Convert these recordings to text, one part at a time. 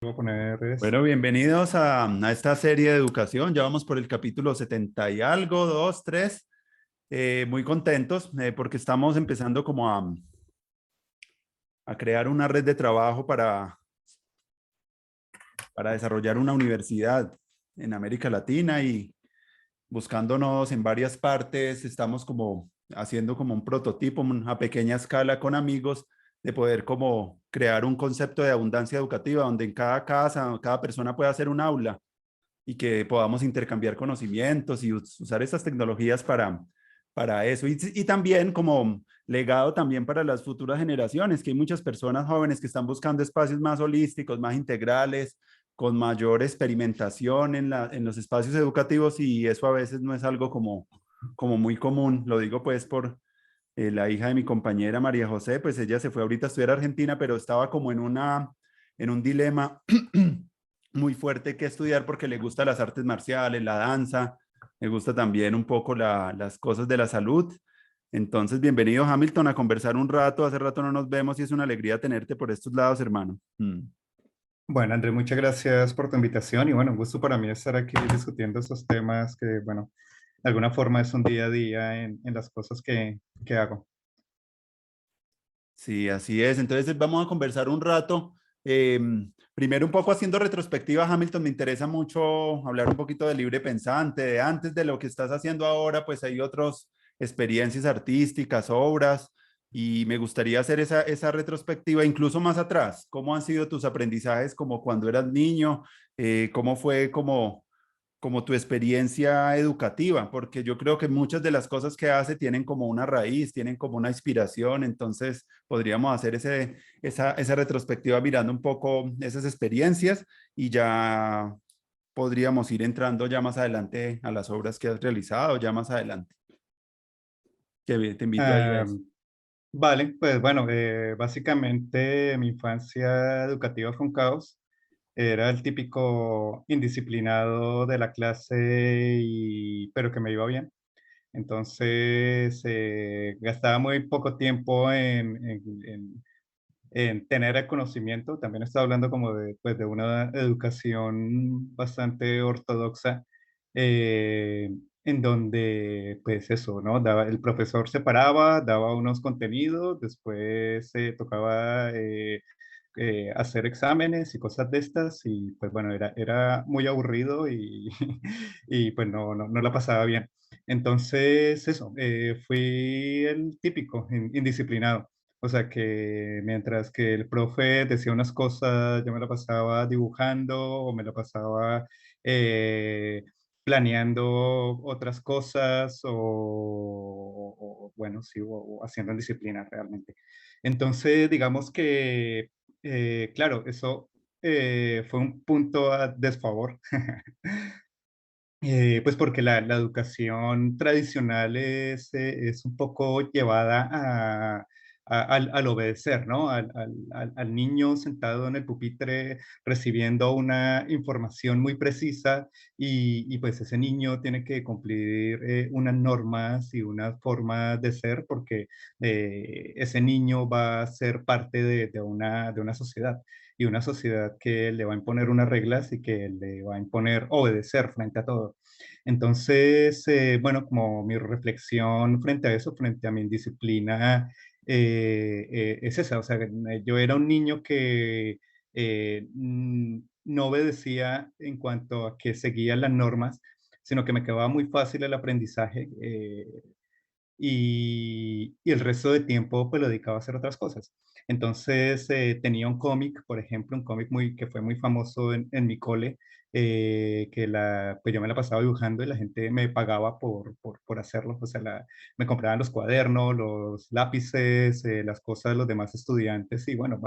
Voy a poner es, Bueno, bienvenidos a esta serie de educación. Ya vamos por el capítulo 70 y algo, 2, 3. Muy contentos porque estamos empezando como a crear una red de trabajo para desarrollar una universidad en América Latina y buscándonos en varias partes. Estamos como haciendo como un prototipo a pequeña escala con amigos de poder como crear un concepto de abundancia educativa donde en cada casa, cada persona pueda hacer un aula y que podamos intercambiar conocimientos y usar estas tecnologías para eso. Y también como legado también para las futuras generaciones, que hay muchas personas jóvenes que están buscando espacios más holísticos, más integrales, con mayor experimentación en los espacios educativos y eso a veces no es algo como muy común. Lo digo pues por la hija de mi compañera María José, pues ella se fue ahorita a estudiar a Argentina, pero estaba como en un dilema muy fuerte que estudiar porque le gusta las artes marciales, la danza, le gusta también un poco las cosas de la salud. Entonces, bienvenido Hamilton a conversar un rato. Hace rato no nos vemos y es una alegría tenerte por estos lados, hermano. bueno, André, muchas gracias por tu invitación y bueno, un gusto para mí estar aquí discutiendo estos temas que, bueno, de alguna forma es un día a día en las cosas que hago. Sí, así es. Entonces vamos a conversar un rato. Eh, Primero un poco haciendo retrospectiva, Hamilton, me interesa mucho hablar un poquito de libre pensante, de antes de lo que estás haciendo ahora, pues hay otras experiencias artísticas, obras, y me gustaría hacer esa retrospectiva incluso más atrás. ¿Cómo han sido tus aprendizajes como cuando eras niño? ¿Cómo fue como tu experiencia educativa? Porque yo creo que muchas de las cosas que hace tienen como una raíz, tienen como una inspiración, entonces podríamos hacer esa retrospectiva mirando un poco esas experiencias y ya podríamos ir entrando ya más adelante a las obras que has realizado, ya más adelante. Te invito ahí a Ah, eso. vale, pues bueno, básicamente mi infancia educativa fue un caos. Era el típico indisciplinado de la clase, pero que me iba bien. Entonces, gastaba muy poco tiempo en tener el conocimiento. También estaba hablando como de, pues, de una educación bastante ortodoxa, eh, en donde, pues eso, ¿no? El profesor se paraba, daba unos contenidos, después tocaba hacer exámenes y cosas de estas, y pues bueno, era muy aburrido y, y pues no la pasaba bien. Entonces, eso, fui el típico indisciplinado. O sea que mientras que el profe decía unas cosas, yo me la pasaba dibujando o me la pasaba eh, planeando otras cosas bueno, sí, o haciendo en disciplina realmente. Entonces, digamos que, claro, eso fue un punto a desfavor. Pues porque la educación tradicional es un poco llevada al obedecer, ¿no? Al niño sentado en el pupitre recibiendo una información muy precisa y pues ese niño tiene que cumplir unas normas y unas formas de ser porque ese niño va a ser parte de una sociedad y una sociedad que le va a imponer unas reglas y que le va a imponer obedecer frente a todo. Entonces, bueno, como mi reflexión frente a eso, frente a mi indisciplina, es esa, o sea, yo era un niño que no obedecía en cuanto a que seguía las normas, sino que me quedaba muy fácil el aprendizaje. Y el resto de tiempo pues lo dedicaba a hacer otras cosas. Entonces tenía un cómic, por ejemplo, un cómic que fue muy famoso en mi cole, pues yo me la pasaba dibujando y la gente me pagaba por hacerlo. O sea, me compraban los cuadernos, los lápices, las cosas de los demás estudiantes y bueno,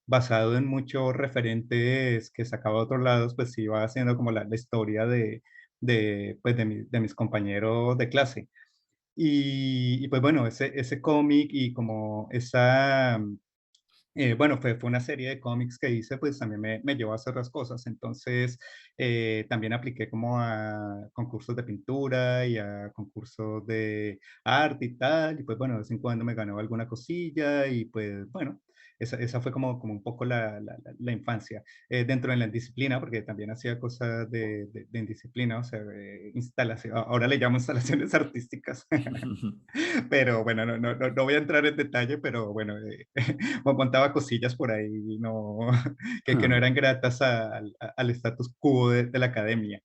basado en muchos referentes que sacaba de otros lados, pues iba haciendo como la historia pues, de mis compañeros de clase. Y pues bueno, ese cómic y como bueno, fue una serie de cómics que hice, pues también me llevó a hacer otras cosas. Entonces, también apliqué como a concursos de pintura y a concursos de arte y tal. Y pues bueno, de vez en cuando me ganaba alguna cosilla y pues bueno, esa fue como un poco la infancia. Dentro de la indisciplina, porque también hacía cosas de indisciplina, o sea, instalación, ahora le llamo instalaciones artísticas, pero bueno, no voy a entrar en detalle, pero bueno, montaba cosillas por ahí no, que no eran gratas al status quo de la academia.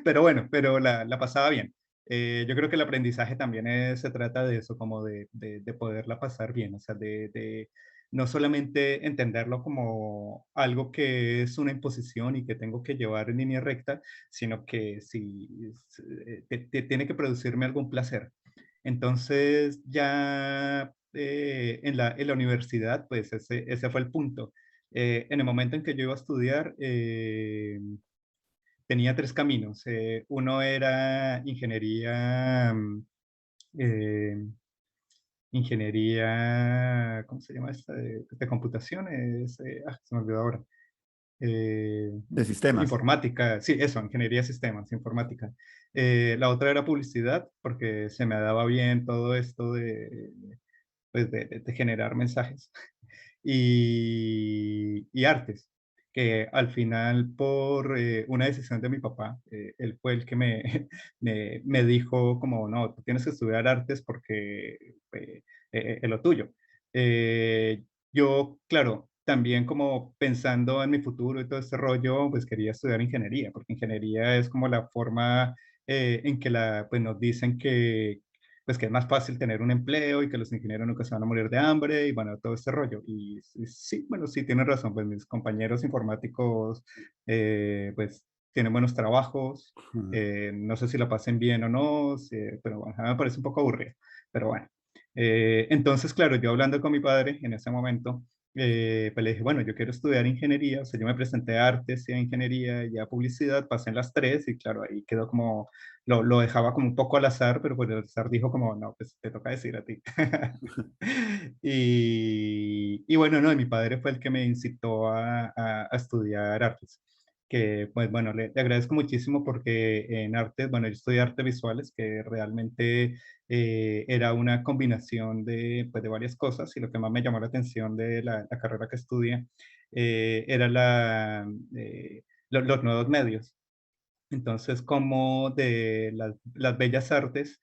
Pero bueno, pero la pasaba bien. Yo creo que el aprendizaje también se trata de eso, como de poderla pasar bien, o sea, de no solamente entenderlo como algo que es una imposición y que tengo que llevar en línea recta, sino que si tiene que producirme algún placer. Entonces, ya en la universidad, pues ese fue el punto. En el momento en que yo iba a estudiar, tenía 3 caminos. Uno era eh, ingeniería, ¿cómo se llama esta? De computación, se me olvidó ahora. Eh, De sistemas. Informática, sí, eso, ingeniería de sistemas, informática. La otra era publicidad, porque se me daba bien todo esto pues, de generar mensajes. Y artes, que al final por una decisión de mi papá, él fue el que me dijo como, no, tú tienes que estudiar artes porque es lo tuyo. Eh, yo, claro, también como pensando en mi futuro y todo este rollo, pues quería estudiar ingeniería, porque ingeniería es como la forma en que pues nos dicen pues que es más fácil tener un empleo y que los ingenieros nunca se van a morir de hambre y bueno, todo este rollo. Y sí, bueno, sí, tienes razón, pues mis compañeros informáticos, pues tienen buenos trabajos, Ujú. no sé si la pasen bien o no, pero bueno, a mí me parece un poco aburrido, pero bueno. Entonces, claro, yo hablando con mi padre en ese momento, pues le dije, bueno, yo quiero estudiar ingeniería, o sea, yo me presenté a artes y a ingeniería y a publicidad, pasé en las tres y claro, ahí quedó como lo dejaba como un poco al azar, pero pues el azar dijo como, no, pues te toca decir a ti. Y bueno, no, y mi padre fue el que me incitó a estudiar artes, que pues bueno, le agradezco muchísimo porque en artes, bueno, yo estudié artes visuales, que realmente era una combinación pues, de varias cosas, y lo que más me llamó la atención de la carrera que estudié era los nuevos medios. Entonces, como de las bellas artes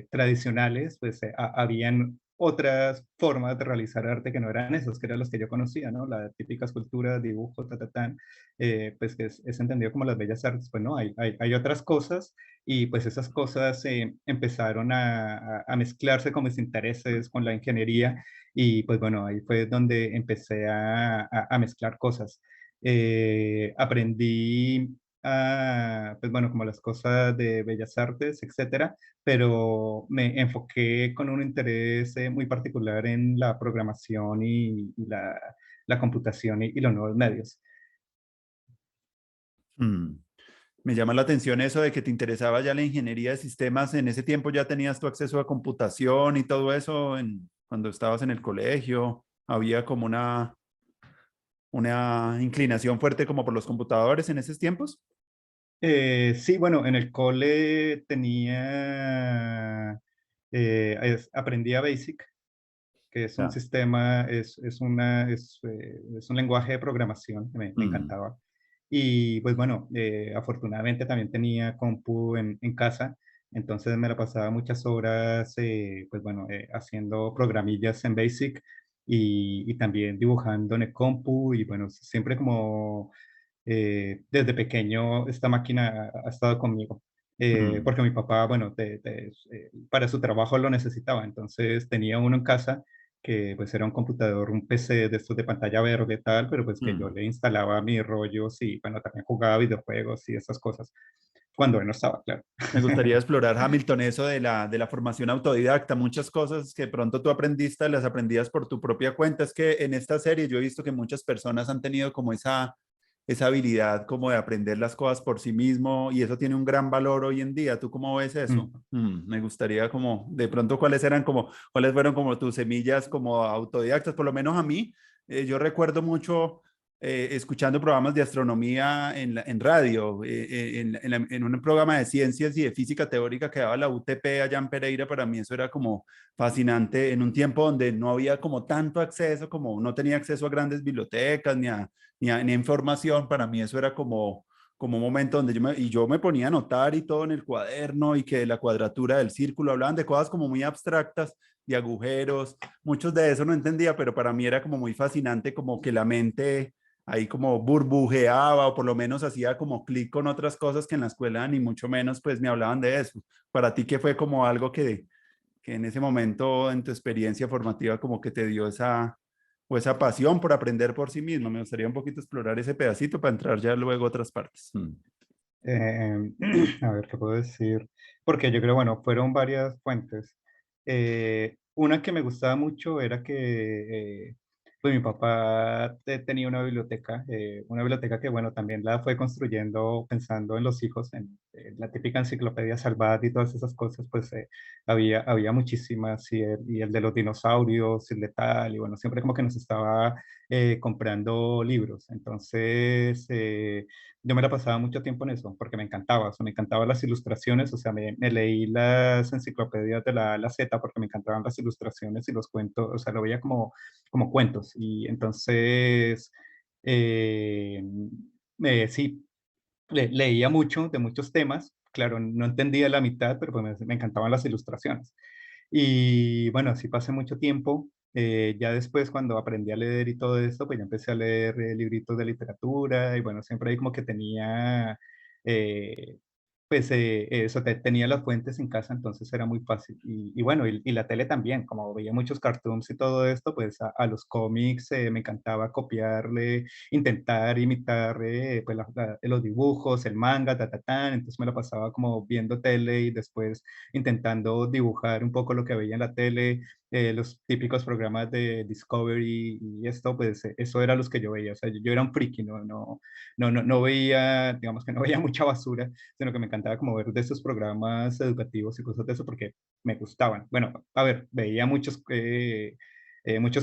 tradicionales, pues habían otras formas de realizar arte que no eran esos, que eran los que yo conocía, ¿no? La típica escultura, dibujo, ta, ta, tan, pues que es entendido como las bellas artes. Pues no, hay otras cosas y pues esas cosas empezaron a mezclarse con mis intereses, con la ingeniería y pues bueno, ahí fue donde empecé a mezclar cosas. Aprendí pues bueno, como las cosas de bellas artes, etcétera, pero me enfoqué con un interés muy particular en la programación y la computación y los nuevos medios. Mm. Me llama la atención eso de que te interesaba ya la ingeniería de sistemas. En ese tiempo ya tenías tu acceso a computación y todo eso cuando estabas en el colegio. Había como una inclinación fuerte como por los computadores en esos tiempos. Sí, bueno, en el cole aprendí a Basic, que es un Ya. sistema, es un lenguaje de programación que me Mm, encantaba. Y pues bueno, afortunadamente también tenía compu en casa, entonces me la pasaba muchas horas, pues bueno, haciendo programillas en Basic y también dibujando en el compu y bueno, siempre como desde pequeño esta máquina ha estado conmigo. mm, Porque mi papá, bueno, para su trabajo lo necesitaba, entonces tenía uno en casa que pues era un computador, un PC de estos de pantalla verde y tal, pero pues que yo mm. le instalaba mis rollos y bueno, también jugaba videojuegos y esas cosas, cuando él no estaba, claro. Me gustaría explorar, Hamilton, eso de la formación autodidacta. Muchas cosas que pronto tú aprendiste, las aprendías por tu propia cuenta. Es que en esta serie yo he visto que muchas personas han tenido como esa habilidad como de aprender las cosas por sí mismo y eso tiene un gran valor hoy en día. ¿Tú cómo ves eso? Mm. Me gustaría como, de pronto, cuáles fueron como tus semillas como autodidactas, por lo menos a mí. Yo recuerdo mucho escuchando programas de astronomía en radio, en un programa de ciencias y de física teórica que daba la UTP allá en Pereira. Para mí eso era como fascinante en un tiempo donde no había como tanto acceso, como no tenía acceso a grandes bibliotecas ni a información. Para mí eso era como un momento donde yo me ponía a anotar y todo en el cuaderno y que la cuadratura del círculo, hablaban de cosas como muy abstractas, de agujeros, muchos de eso no entendía, pero para mí era como muy fascinante, como que la mente ahí como burbujeaba o por lo menos hacía como clic con otras cosas que en la escuela ni mucho menos pues me hablaban de eso. Para ti, ¿qué fue como algo que en ese momento en tu experiencia formativa como que te dio esa pasión por aprender por sí mismo? Me gustaría un poquito explorar ese pedacito para entrar ya luego a otras partes. Eh, a ver, ¿qué puedo decir? Porque yo creo, bueno, fueron varias fuentes. Una que me gustaba mucho era que, pues mi papá tenía una biblioteca que, bueno, también la fue construyendo pensando en los hijos, en la típica enciclopedia Salvat y todas esas cosas, pues había muchísimas, y el de los dinosaurios, y el de tal, y bueno, siempre como que nos estaba comprando libros. Entonces, yo me la pasaba mucho tiempo en eso, porque me encantaba, o sea, me encantaban las ilustraciones, o sea, me leí las enciclopedias de la A a la Z porque me encantaban las ilustraciones y los cuentos, o sea, lo veía como cuentos. Y entonces, eh, sí, leía mucho de muchos temas, claro, no entendía la mitad, pero pues me encantaban las ilustraciones. Y bueno, así pasé mucho tiempo. Ya después, cuando aprendí a leer y todo esto, pues ya empecé a leer libritos de literatura y bueno, siempre ahí como que tenía, eh, pues eso, tenía las fuentes en casa, entonces era muy fácil. Y bueno, y la tele también, como veía muchos cartoons y todo esto, pues a los cómics me encantaba copiarle, intentar imitar pues los dibujos, el manga, ta, ta, tan. Entonces me la pasaba como viendo tele y después intentando dibujar un poco lo que veía en la tele, los típicos programas de Discovery y esto, pues eso era los que yo veía. O sea, yo era un friki, no veía, digamos que no veía mucha basura, sino que me encantaba como ver de esos programas educativos y cosas de eso porque me gustaban. Bueno, a ver, veía muchos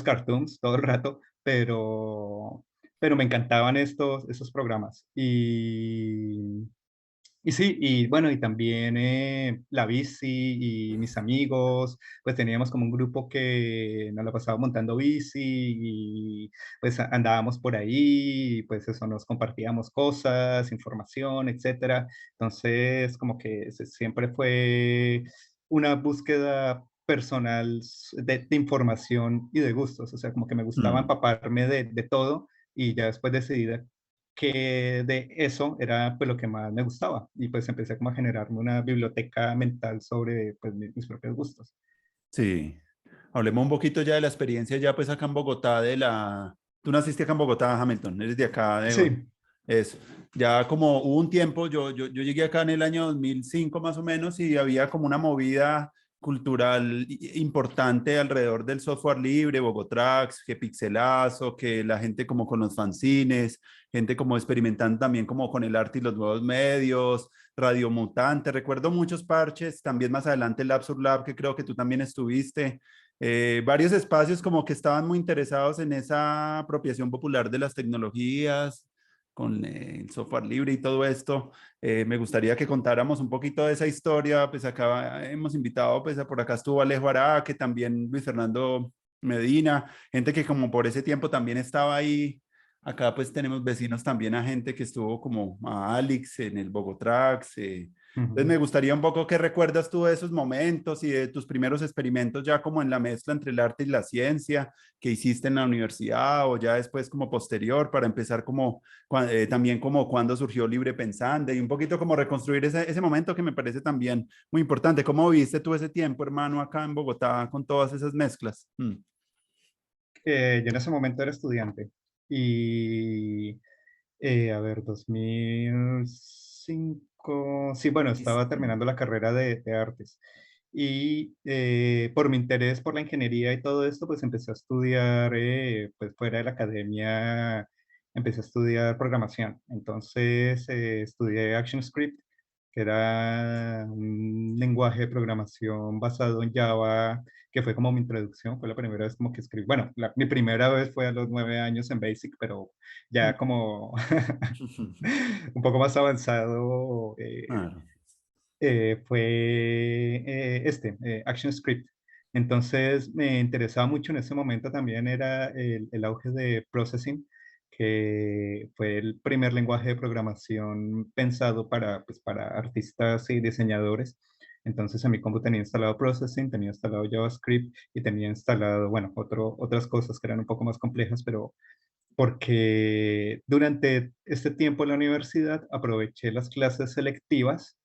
cartoons todo el rato, pero me encantaban esos programas. Y sí, y bueno, y también la bici y mis amigos, pues teníamos como un grupo que nos la pasaba montando bici y pues andábamos por ahí, y pues eso, nos compartíamos cosas, información, etcétera. Entonces, como que siempre fue una búsqueda personal de información y de gustos, o sea, como que me gustaba Mm. empaparme de todo y ya después decidí que de eso era pues lo que más me gustaba y pues empecé como a generarme una biblioteca mental sobre pues mis propios gustos. Sí. Hablemos un poquito ya de la experiencia ya pues acá en Bogotá Tú naciste acá en Bogotá, Hamilton, eres de acá, Sí, eso. Ya como hubo un tiempo, yo llegué acá en el año 2005 más o menos y había como una movida cultural importante alrededor del software libre, Bogotrax, que Pixelazo, que la gente como con los fanzines, gente como experimentando también como con el arte y los nuevos medios, Radio Mutante. Recuerdo muchos parches, también más adelante el Absurd Lab, que creo que tú también estuviste. Varios espacios como que estaban muy interesados en esa apropiación popular de las tecnologías, con el software libre y todo esto. Me gustaría que contáramos un poquito de esa historia. Pues acá hemos invitado, pues por acá estuvo Alejo Araque, también Luis Fernando Medina, gente que como por ese tiempo también estaba ahí. Acá pues tenemos vecinos también a gente que estuvo como a Alex en el Bogotrax. Entonces me ujú. gustaría un poco qué recuerdas tú de esos momentos y de tus primeros experimentos ya como en la mezcla entre el arte y la ciencia que hiciste en la universidad o ya después como posterior para empezar como también como cuando surgió Libre Pensando y un poquito como reconstruir ese momento que me parece también muy importante. ¿Cómo viste tú ese tiempo, hermano, acá en Bogotá con todas esas mezclas? Yo en ese momento era estudiante y a ver, 2005, sí, bueno, estaba terminando la carrera de artes. Y por mi interés por la ingeniería y todo esto, pues empecé a estudiar, pues fuera de la academia, empecé a estudiar programación. Entonces estudié ActionScript que era un lenguaje de programación basado en Java, que fue como mi introducción, fue la primera vez como que escribí, bueno, mi primera vez fue a los 9 años en Basic, pero ya como un poco más avanzado, Claro. fue ActionScript. Entonces me interesaba mucho en ese momento también era el auge de Processing, que fue el primer lenguaje de programación pensado para, pues, para artistas y diseñadores. Entonces en mi compu tenía instalado Processing, tenía instalado JavaScript y tenía instalado, bueno, otras cosas que eran un poco más complejas, pero porque durante este tiempo en la universidad aproveché las clases selectivas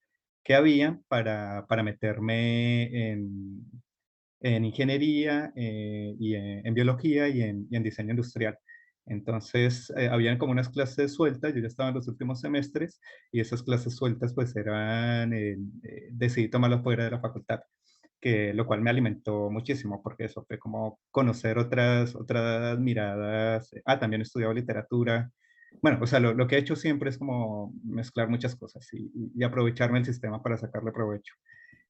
que había para meterme en ingeniería y en biología y en diseño industrial. Entonces, habían como unas clases sueltas, yo ya estaba en los últimos semestres y esas clases sueltas pues eran, decidí tomarlas fuera de la facultad, que lo cual me alimentó muchísimo porque eso fue como conocer otras miradas. Ah, también he estudiado literatura. Bueno, o sea, lo que he hecho siempre es como mezclar muchas cosas y aprovecharme del sistema para sacarle provecho.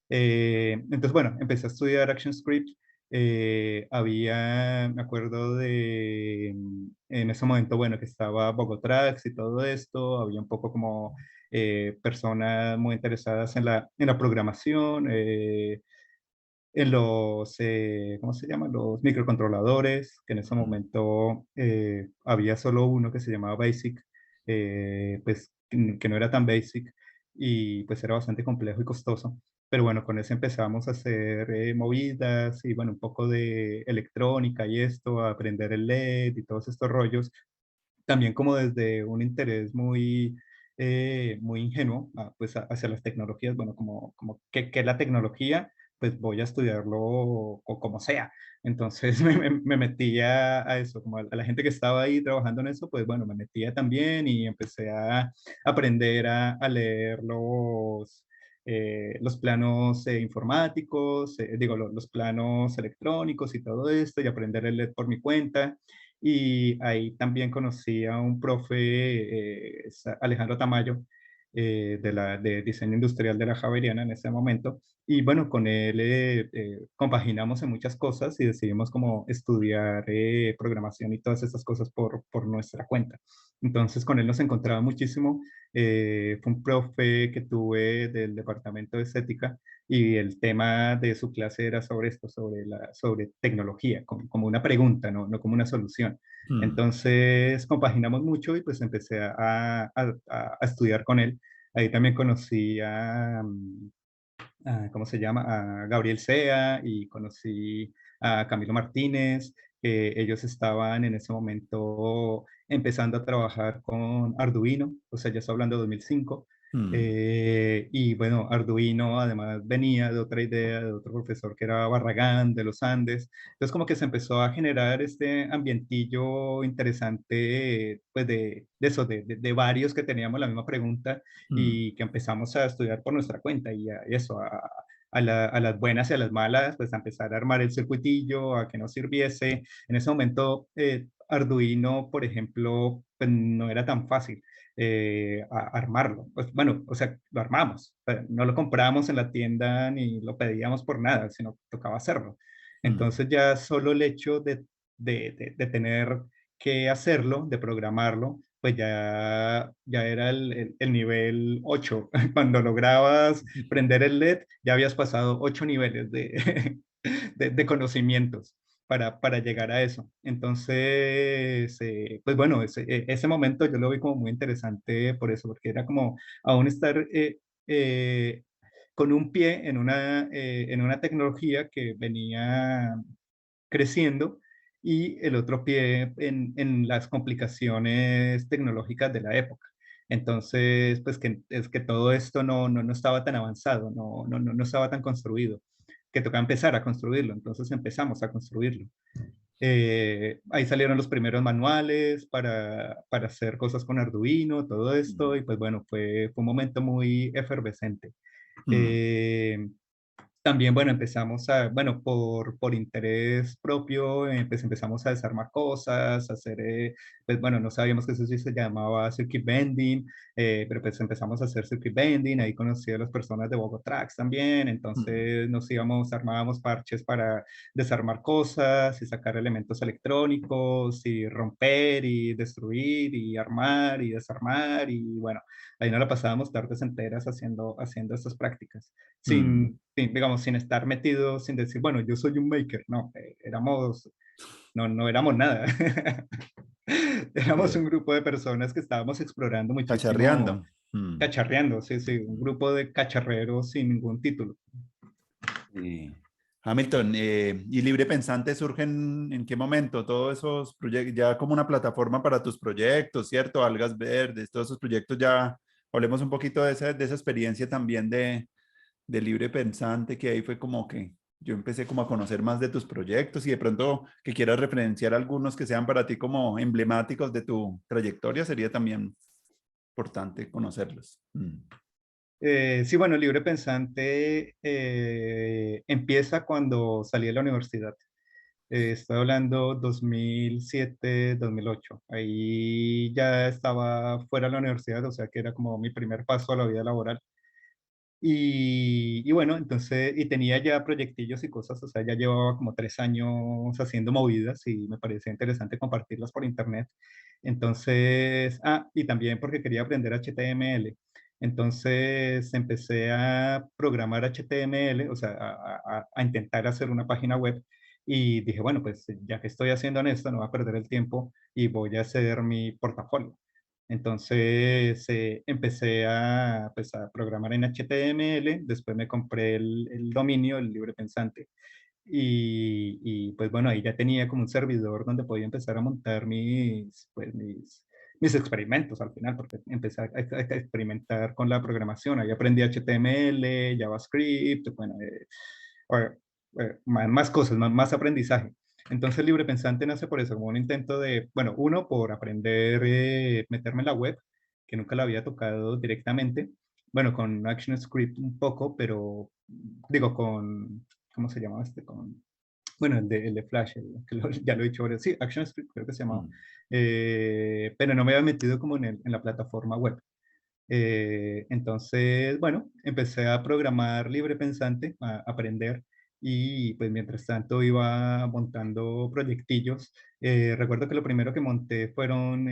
Entonces, bueno, empecé a estudiar ActionScript. Me acuerdo en ese momento, bueno, que estaba Bogotrax y todo esto, había un poco como personas muy interesadas en la programación, ¿cómo se llaman? Los microcontroladores, que en ese Mm. momento había solo uno que se llamaba BASIC, pues que no era tan BASIC y pues era bastante complejo y costoso. Pero bueno, con eso empezamos a hacer movidas y bueno, un poco de electrónica y esto, a aprender el LED y todos estos rollos también como desde un interés muy ingenuo, pues hacia las tecnologías, bueno, como que la tecnología, pues voy a estudiarlo o como sea. Entonces me metía a eso, como a la gente que estaba ahí trabajando en eso, pues bueno, me metía también y empecé a aprender a leer los planos informáticos, digo, los planos electrónicos y todo esto, y aprender el LED por mi cuenta. Y ahí también conocí a un profe, Alejandro Tamayo, de diseño industrial de la Javeriana en ese momento. Y bueno, con él compaginamos en muchas cosas y decidimos como estudiar programación y todas estas cosas por nuestra cuenta. Entonces con él nos encontraba muchísimo. Fue un profe que tuve del departamento de estética y el tema de su clase era sobre esto, sobre tecnología, como una pregunta, no como una solución. Mm. Entonces compaginamos mucho y pues empecé a estudiar con él. Ahí también conocí ¿cómo se llama? A Gabriel Sea y conocí a Camilo Martínez. Ellos estaban en ese momento empezando a trabajar con Arduino, o sea, ya estoy hablando de 2005. Mm. Y bueno, Arduino además venía de otra idea de otro profesor que era Barragán de los Andes. Entonces como que se empezó a generar este ambientillo interesante, pues de eso, de varios que teníamos la misma pregunta Mm. y que empezamos a estudiar por nuestra cuenta y eso, a las buenas y a las malas, pues a empezar a armar el circuitillo, a que nos sirviese. En ese momento, Arduino, por ejemplo, pues no era tan fácil armarlo. Pues bueno, o sea, lo armamos, no lo comprábamos en la tienda ni lo pedíamos por nada, sino tocaba hacerlo. Mm. Entonces ya solo el hecho de tener que hacerlo, de programarlo, pues ya era el nivel 8. Cuando lograbas prender el LED, ya habías pasado 8 niveles de conocimientos para llegar a eso. Entonces, pues bueno, ese momento yo lo vi como muy interesante por eso, porque era como aún estar eh, con un pie en una tecnología que venía creciendo y el otro pie en las complicaciones tecnológicas de la época. Entonces, pues que, es que todo esto no estaba tan avanzado, no estaba tan construido, que tocaba empezar a construirlo. Entonces empezamos a construirlo. Ahí salieron los primeros manuales para hacer cosas con Arduino, todo esto, y pues bueno, fue un momento muy efervescente. Mm. Eh, también, bueno, empezamos a, bueno, por interés propio, pues empezamos a desarmar cosas, a hacer, pues bueno, no sabíamos que eso sí se llamaba circuit bending, pero pues empezamos a hacer circuit bending, ahí conocí a las personas de Bogotrax también, Mm, entonces nos íbamos, armábamos parches para desarmar cosas y sacar elementos electrónicos y romper y destruir y armar y desarmar y bueno, ahí nos la pasábamos tardes enteras haciendo estas prácticas mm, digamos, sin estar metido, sin decir, bueno, yo soy un maker, no, no éramos nada. Éramos sí, un grupo de personas que estábamos explorando muchísimo, cacharreando. Mm, cacharreando, sí, sí, un mm, grupo de cacharreros sin ningún título. sí. Hamilton, ¿y Libre Pensante surge en qué momento? Todos esos proyectos, ya como una plataforma para tus proyectos, ¿cierto? Algas verdes, todos esos proyectos ya, hablemos un poquito de esa experiencia también de Libre Pensante, que ahí fue como que yo empecé como a conocer más de tus proyectos y de pronto que quieras referenciar algunos que sean para ti como emblemáticos de tu trayectoria, sería también importante conocerlos. Mm, Sí, bueno, Libre Pensante empieza cuando salí de la universidad. Estoy hablando 2007, 2008. Ahí ya estaba fuera de la universidad, o sea que era como mi primer paso a la vida laboral. Y bueno, entonces, y tenía ya proyectillos y cosas, o sea, ya llevaba como 3 años haciendo movidas y me parecía interesante compartirlas por internet. Entonces, y también porque quería aprender HTML. Entonces empecé a programar HTML, o sea, a intentar hacer una página web y dije, bueno, pues ya que estoy haciendo en esto, no voy a perder el tiempo y voy a hacer mi portafolio. Entonces empecé pues, a programar en HTML, después me compré el dominio, el Libre Pensante, pues bueno, ahí ya tenía como un servidor donde podía empezar a montar mis experimentos al final, porque empecé a experimentar con la programación. Ahí aprendí HTML, JavaScript, bueno, más cosas, más aprendizaje. Entonces LibrePensante nace por eso, como un intento de, bueno, uno, por aprender, meterme en la web, que nunca la había tocado directamente. Bueno, con ActionScript un poco, pero digo, ¿cómo se llamaba este? Bueno, el de Flash, ya lo he dicho ahora. Sí, ActionScript creo que se llamaba. mm. Pero no me había metido como en la plataforma web. Entonces, bueno, empecé a programar libre pensante, a aprender y pues mientras tanto iba montando proyectillos. Recuerdo que lo primero que monté fueron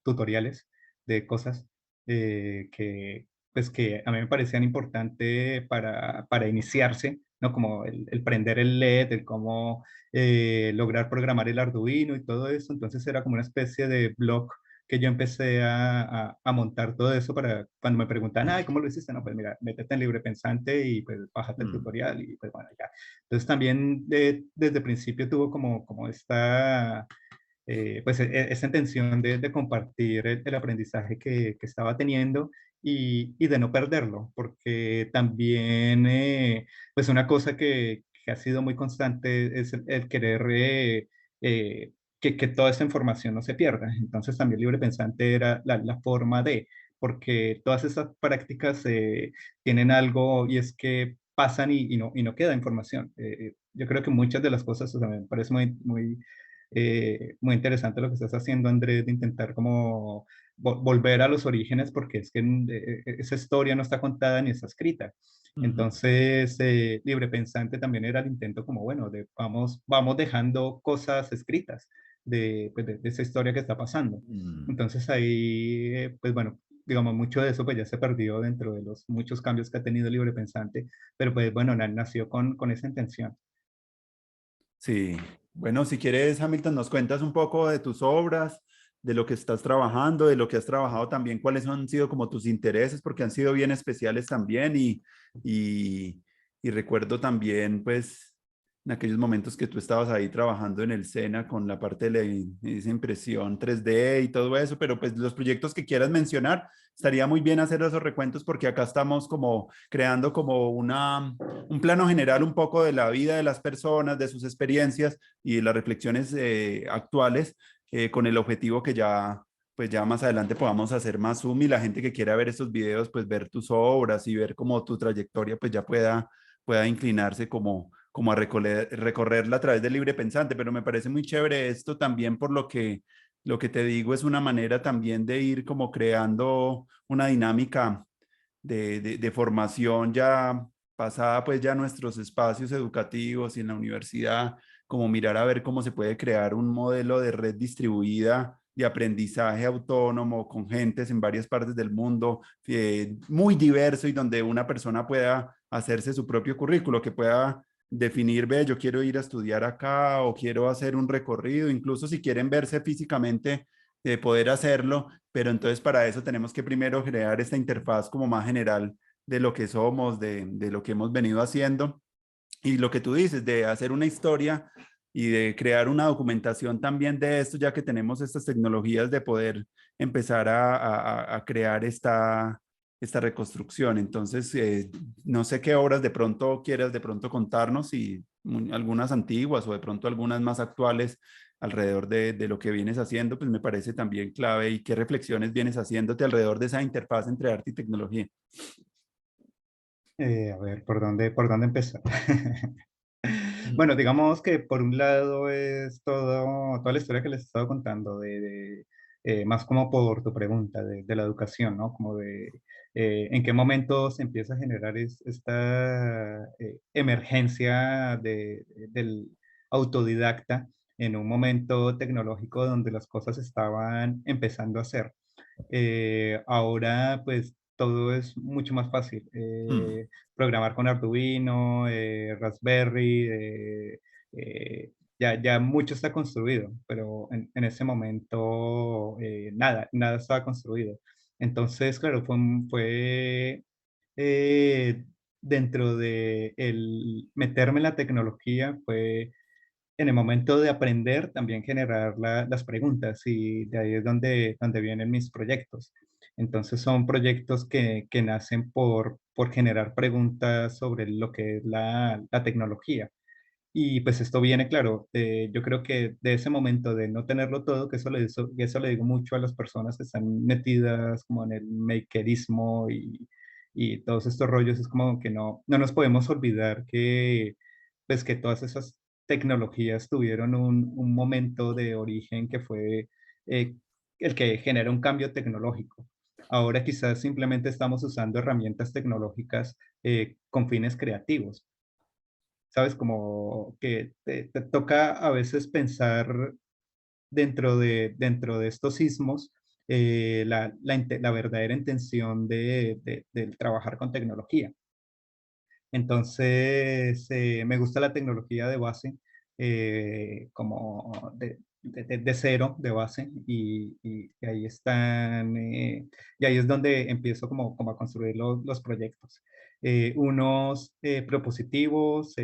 tutoriales de cosas que a mí me parecían importantes para iniciarse, ¿no? Como el prender el LED, el cómo lograr programar el Arduino y todo eso. Entonces era como una especie de blog que yo empecé a montar todo eso para cuando me preguntan, ay, ¿cómo lo hiciste? No, pues mira, métete en Libre Pensante y pues bájate el Mm, tutorial y pues bueno, ya. Entonces también desde el principio tuvo como esta, pues esa intención de compartir el aprendizaje que estaba teniendo y de no perderlo, porque también, pues una cosa que ha sido muy constante es el querer eh, que toda esta información no se pierda. Entonces también Libre Pensante era la forma de, porque todas esas prácticas tienen algo y es que pasan y no queda información. Yo creo que muchas de las cosas, o sea, me parece muy interesante lo que estás haciendo, Andrés, de intentar como volver a los orígenes, porque es que esa historia no está contada ni está escrita. ujú, Entonces, Libre Pensante también era el intento como, bueno, vamos dejando cosas escritas de esa historia que está pasando. mm. Entonces ahí, pues bueno, digamos, mucho de eso pues ya se perdió dentro de los muchos cambios que ha tenido Libre Pensante, pero pues bueno, nació con esa intención. Sí, bueno, si quieres, Hamilton, nos cuentas un poco de tus obras, de lo que estás trabajando, de lo que has trabajado también, cuáles han sido como tus intereses, porque han sido bien especiales también y, y recuerdo también, pues, en aquellos momentos que tú estabas ahí trabajando en el SENA con la parte de esa impresión 3D y todo eso, pero pues los proyectos que quieras mencionar, estaría muy bien hacer esos recuentos porque acá estamos como creando como un plano general un poco de la vida de las personas, de sus experiencias y de las reflexiones actuales, con el objetivo que ya, pues ya más adelante podamos hacer más zoom y la gente que quiera ver estos videos, pues ver tus obras y ver como tu trayectoria, pues ya pueda pueda inclinarse como a recorrerla a través del libre pensante. Pero me parece muy chévere esto también por lo que te digo es una manera también de ir como creando una dinámica de formación ya pasada pues ya a nuestros espacios educativos y en la universidad, como mirar a ver cómo se puede crear un modelo de red distribuida de aprendizaje autónomo con gentes en varias partes del mundo, muy diverso y donde una persona pueda hacerse su propio currículo, que pueda definir, ve, yo quiero ir a estudiar acá o quiero hacer un recorrido, incluso si quieren verse físicamente, poder hacerlo, pero entonces para eso tenemos que primero crear esta interfaz como más general de lo que somos, de lo que hemos venido haciendo y lo que tú dices, de hacer una historia y de crear una documentación también de esto, ya que tenemos estas tecnologías de poder empezar a crear esta reconstrucción. Entonces, no sé qué obras de pronto quieras de pronto contarnos y algunas antiguas o de pronto algunas más actuales alrededor de lo que vienes haciendo, pues me parece también clave y qué reflexiones vienes haciéndote alrededor de esa interfaz entre arte y tecnología. A ver, ¿por dónde empezar? Mm. Bueno, digamos que por un lado es toda la historia que les he estado contando, más como por tu pregunta de la educación, ¿no? Como de en qué momento se empieza a generar esta emergencia del autodidacta en un momento tecnológico donde las cosas estaban empezando a ser. Ahora, pues, todo es mucho más fácil. Mm. Programar con Arduino, Raspberry, ya mucho está construido, pero en ese momento nada estaba construido. Entonces, claro, fue eh, dentro de el meterme en la tecnología, fue en el momento de aprender, también generar las preguntas y de ahí es donde vienen mis proyectos. Entonces son proyectos que nacen por generar preguntas sobre lo que es la tecnología. Y pues esto viene, claro, yo creo que de ese momento de no tenerlo todo, que eso le digo mucho a las personas que están metidas como en el makerismo y todos estos rollos, es como que no nos podemos olvidar que, pues que todas esas tecnologías tuvieron un momento de origen que fue eh, el que genera un cambio tecnológico. Ahora quizás simplemente estamos usando herramientas tecnológicas con fines creativos. ¿Sabes? Como que te toca a veces pensar dentro de estos sismos, la verdadera intención del trabajar con tecnología. Entonces, me gusta la tecnología de base, como de cero, de base, y ahí están, y ahí es donde empiezo como a construir los proyectos. Unos propositivos,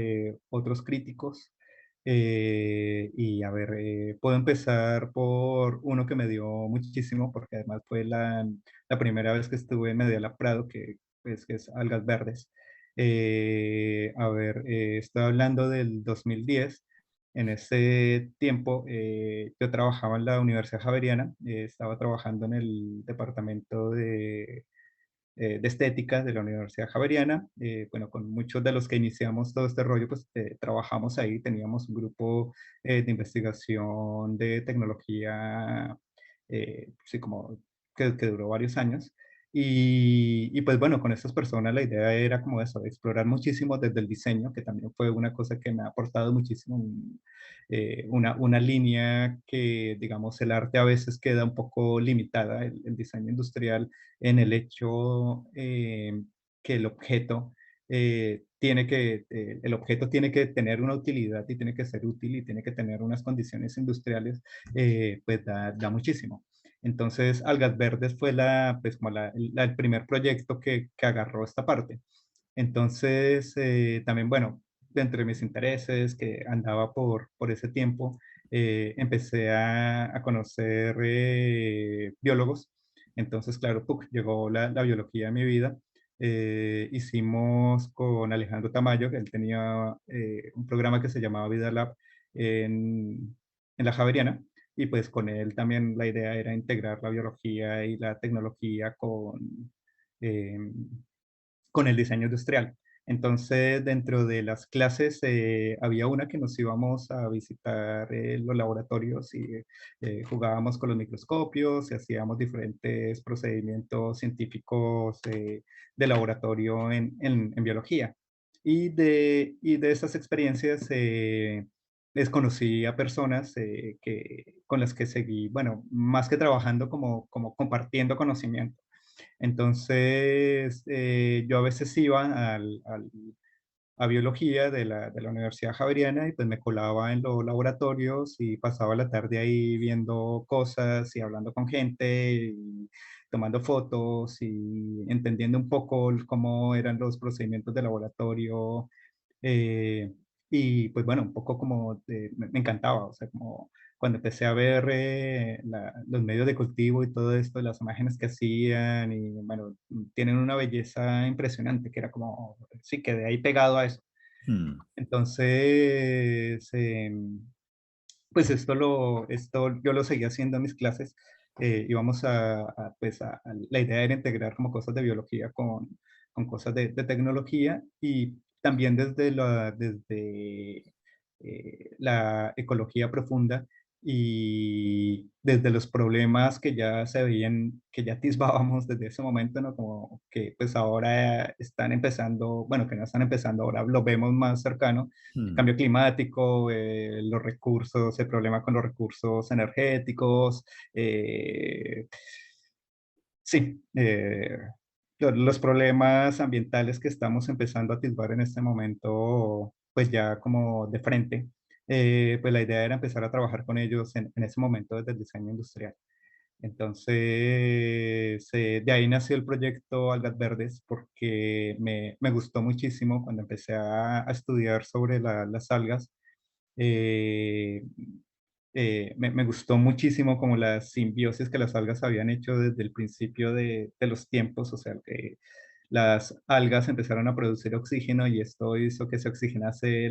otros críticos. Y a ver, puedo empezar por uno que me dio muchísimo, porque además fue la primera vez que estuve en Media Prado, que es Algas Verdes. A ver, estoy hablando del 2010. En ese tiempo yo trabajaba en la Universidad Javeriana, estaba trabajando en el departamento de estética de la Universidad Javeriana. Bueno, con muchos de los que iniciamos todo este rollo, pues trabajamos ahí, teníamos un grupo de investigación de tecnología, sí, como que duró varios años. Y pues bueno, con estas personas la idea era como eso, explorar muchísimo desde el diseño, que también fue una cosa que me ha aportado muchísimo, una línea que, digamos, el arte a veces queda un poco limitada, el diseño industrial, en el hecho que el objeto tiene que tener una utilidad y tiene que ser útil y tiene que tener unas condiciones industriales, pues da muchísimo. Entonces, Algas Verdes fue pues como el primer proyecto que agarró esta parte. Entonces, también, bueno, dentro de mis intereses, que andaba por ese tiempo, empecé a conocer biólogos. Entonces, claro, ¡puc! Llegó la biología a mi vida. Hicimos con Alejandro Tamayo, que él tenía un programa que se llamaba Vida Lab en la Javeriana, y pues con él también la idea era integrar la biología y la tecnología em, con el diseño industrial. Entonces, dentro de las clases, había una que nos íbamos a visitar los laboratorios y jugábamos con los microscopios y hacíamos diferentes procedimientos científicos de laboratorio en biología. Y de esas experiencias les conocí a personas con las que seguí, bueno, más que trabajando, como compartiendo conocimiento. Entonces, yo a veces iba a biología de la Universidad Javeriana y pues me colaba en los laboratorios y pasaba la tarde ahí viendo cosas y hablando con gente y tomando fotos y entendiendo un poco cómo eran los procedimientos de laboratorio. eh, y pues bueno, un poco como me encantaba, o sea, como cuando empecé a ver los medios de cultivo y todo esto, las imágenes que hacían, y bueno, tienen una belleza impresionante, que era como, sí, quedé ahí pegado a eso. Mm. Entonces, pues esto yo lo seguía haciendo en mis clases. Íbamos pues la idea era integrar como cosas de biología con cosas de tecnología, y también desde la ecología profunda y desde los problemas que ya se veían, que ya atisbábamos desde ese momento, ¿no? Como que pues ahora están empezando, bueno, que no están empezando, ahora lo vemos más cercano: Mm. cambio climático, los recursos, el problema con los recursos energéticos, sí, los problemas ambientales que estamos empezando a atisbar en este momento, pues ya como de frente. Pues la idea era empezar a trabajar con ellos en ese momento desde el diseño industrial. Entonces, de ahí nació el proyecto Algas Verdes, porque me gustó muchísimo cuando empecé a estudiar sobre las algas. eh, me gustó muchísimo como la simbiosis que las algas habían hecho desde el principio de los tiempos, o sea, que las algas empezaron a producir oxígeno y esto hizo que se oxigenase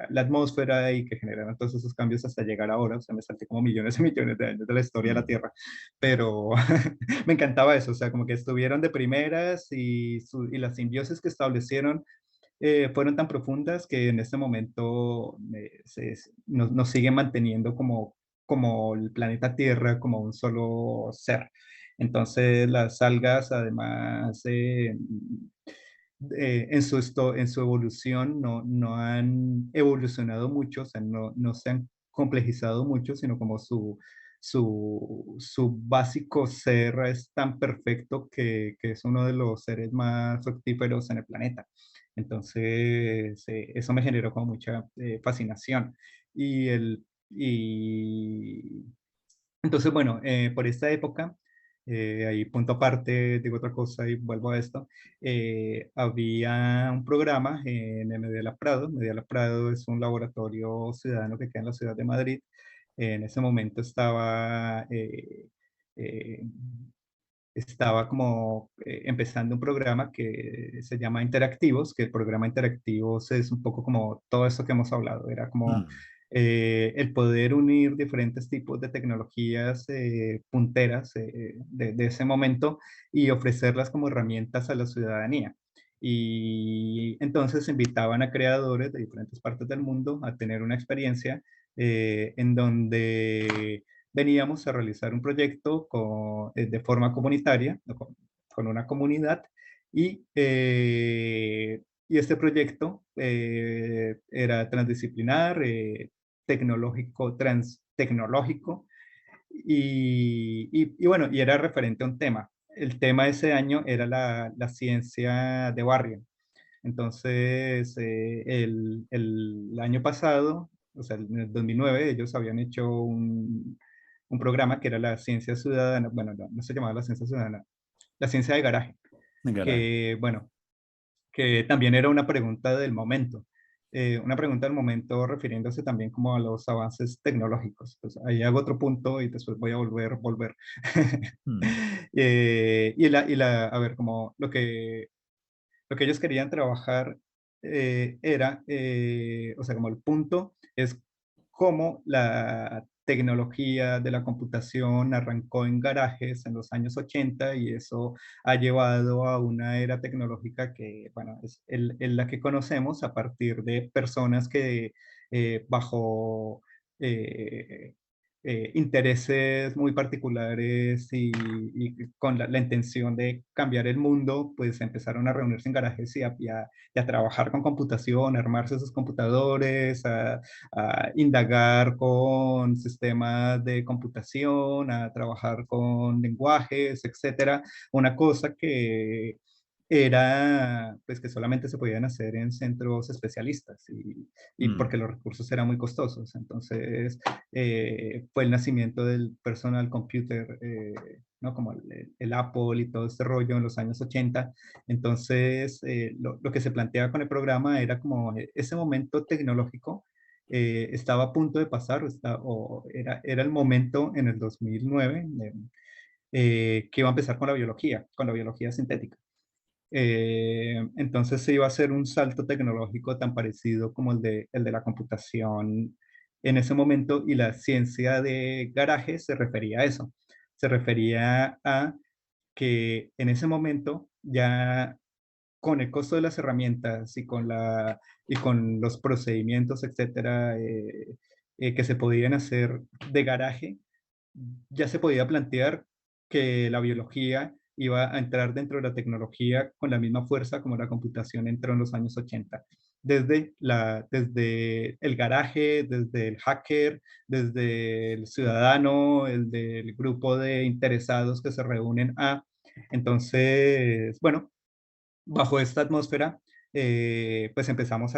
la atmósfera y que generaran todos esos cambios hasta llegar ahora. O sea, me salté como millones y millones de años de la historia de la Mm. Tierra, pero me encantaba eso, o sea, como que estuvieron de primeras y las simbiosis que establecieron fueron tan profundas que en este momento nos siguen manteniendo como el planeta Tierra, como un solo ser. Entonces, las algas, además, en su evolución, no han evolucionado mucho, o sea, no se han complejizado mucho, sino como su básico ser es tan perfecto que es uno de los seres más fructíferos en el planeta. Entonces, eso me generó como mucha fascinación. Y, el, y entonces, bueno, por esta época, ahí punto aparte, digo otra cosa y vuelvo a esto. Había un programa en el Medialab Prado. Medialab Prado es un laboratorio ciudadano que queda en la ciudad de Madrid. En ese momento eh, estaba como empezando un programa que se llama Interactivos, que el programa Interactivos es un poco como todo esto que hemos hablado. Era como Mm. el poder unir diferentes tipos de tecnologías punteras de ese momento y ofrecerlas como herramientas a la ciudadanía. Y entonces invitaban a creadores de diferentes partes del mundo a tener una experiencia en donde veníamos a realizar un proyecto de forma comunitaria, ¿no? con una comunidad, y este proyecto era transdisciplinar, tecnológico, transtecnológico, y bueno, y era referente a un tema. El tema de ese año era la ciencia de barrio. Entonces, el año pasado, o sea, en el 2009, ellos habían hecho un programa que era la ciencia ciudadana. Bueno, no se llamaba la ciencia ciudadana, la ciencia de garaje, En garaje. que bueno, que también era una pregunta del momento. Una pregunta del momento refiriéndose también como a los avances tecnológicos. Pues ahí hago otro punto y después voy a volver. Mm. A ver, como lo que ellos querían trabajar era, o sea, como el punto es cómo tecnología de la computación arrancó en garajes en los años 80 y eso ha llevado a una era tecnológica que, bueno, es la que conocemos a partir de personas que bajo eh, intereses muy particulares y con la intención de cambiar el mundo, pues empezaron a reunirse en garajes y a trabajar con computación, a armarse sus computadores, a indagar con sistemas de computación, a trabajar con lenguajes, etcétera. Una cosa que era, pues que solamente se podían hacer en centros especialistas y Mm, porque los recursos eran muy costosos. Entonces, fue el nacimiento del personal computer, ¿no? Como el Apple y todo este rollo en los años 80. Entonces, lo que se planteaba con el programa era como ese momento tecnológico estaba a punto de pasar, era el momento en el 2009 que iba a empezar con la biología sintética. Entonces se iba a hacer un salto tecnológico tan parecido como el de la computación en ese momento y la ciencia de garaje se refería a eso. Se refería a que en ese momento ya con el costo de las herramientas y con los procedimientos, etcétera, que se podían hacer de garaje, ya se podía plantear que la biología iba a entrar dentro de la tecnología con la misma fuerza como la computación entró en los años 80. Desde el garaje, desde el hacker, desde el ciudadano, el del grupo de interesados que se reúnen a. Entonces, bueno, bajo esta atmósfera, pues empezamos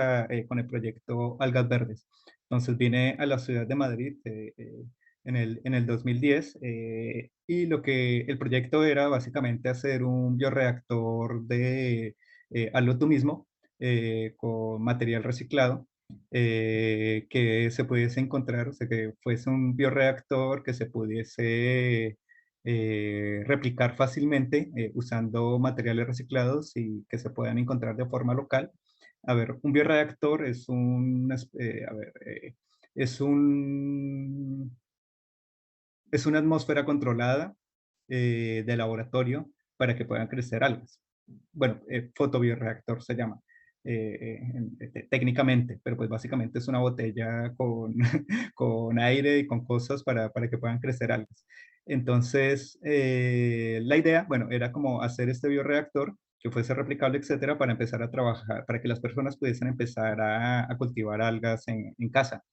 con el proyecto Algas Verdes. Entonces vine a la ciudad de Madrid en el 2010 y el proyecto era básicamente hacer un bioreactor de hazlo tú mismo con material reciclado que se pudiese encontrar, o sea, que fuese un bioreactor que se pudiese replicar fácilmente usando materiales reciclados y que se puedan encontrar de forma local. A ver, un bioreactor es es una atmósfera controlada de laboratorio para que puedan crecer algas. Bueno, fotobioreactor se llama técnicamente, pero pues básicamente es una botella con, con aire y con cosas para que puedan crecer algas. Entonces, la idea, bueno, era como hacer este bioreactor que fuese replicable, etcétera, para empezar a trabajar, para que las personas pudiesen empezar a cultivar algas en casa.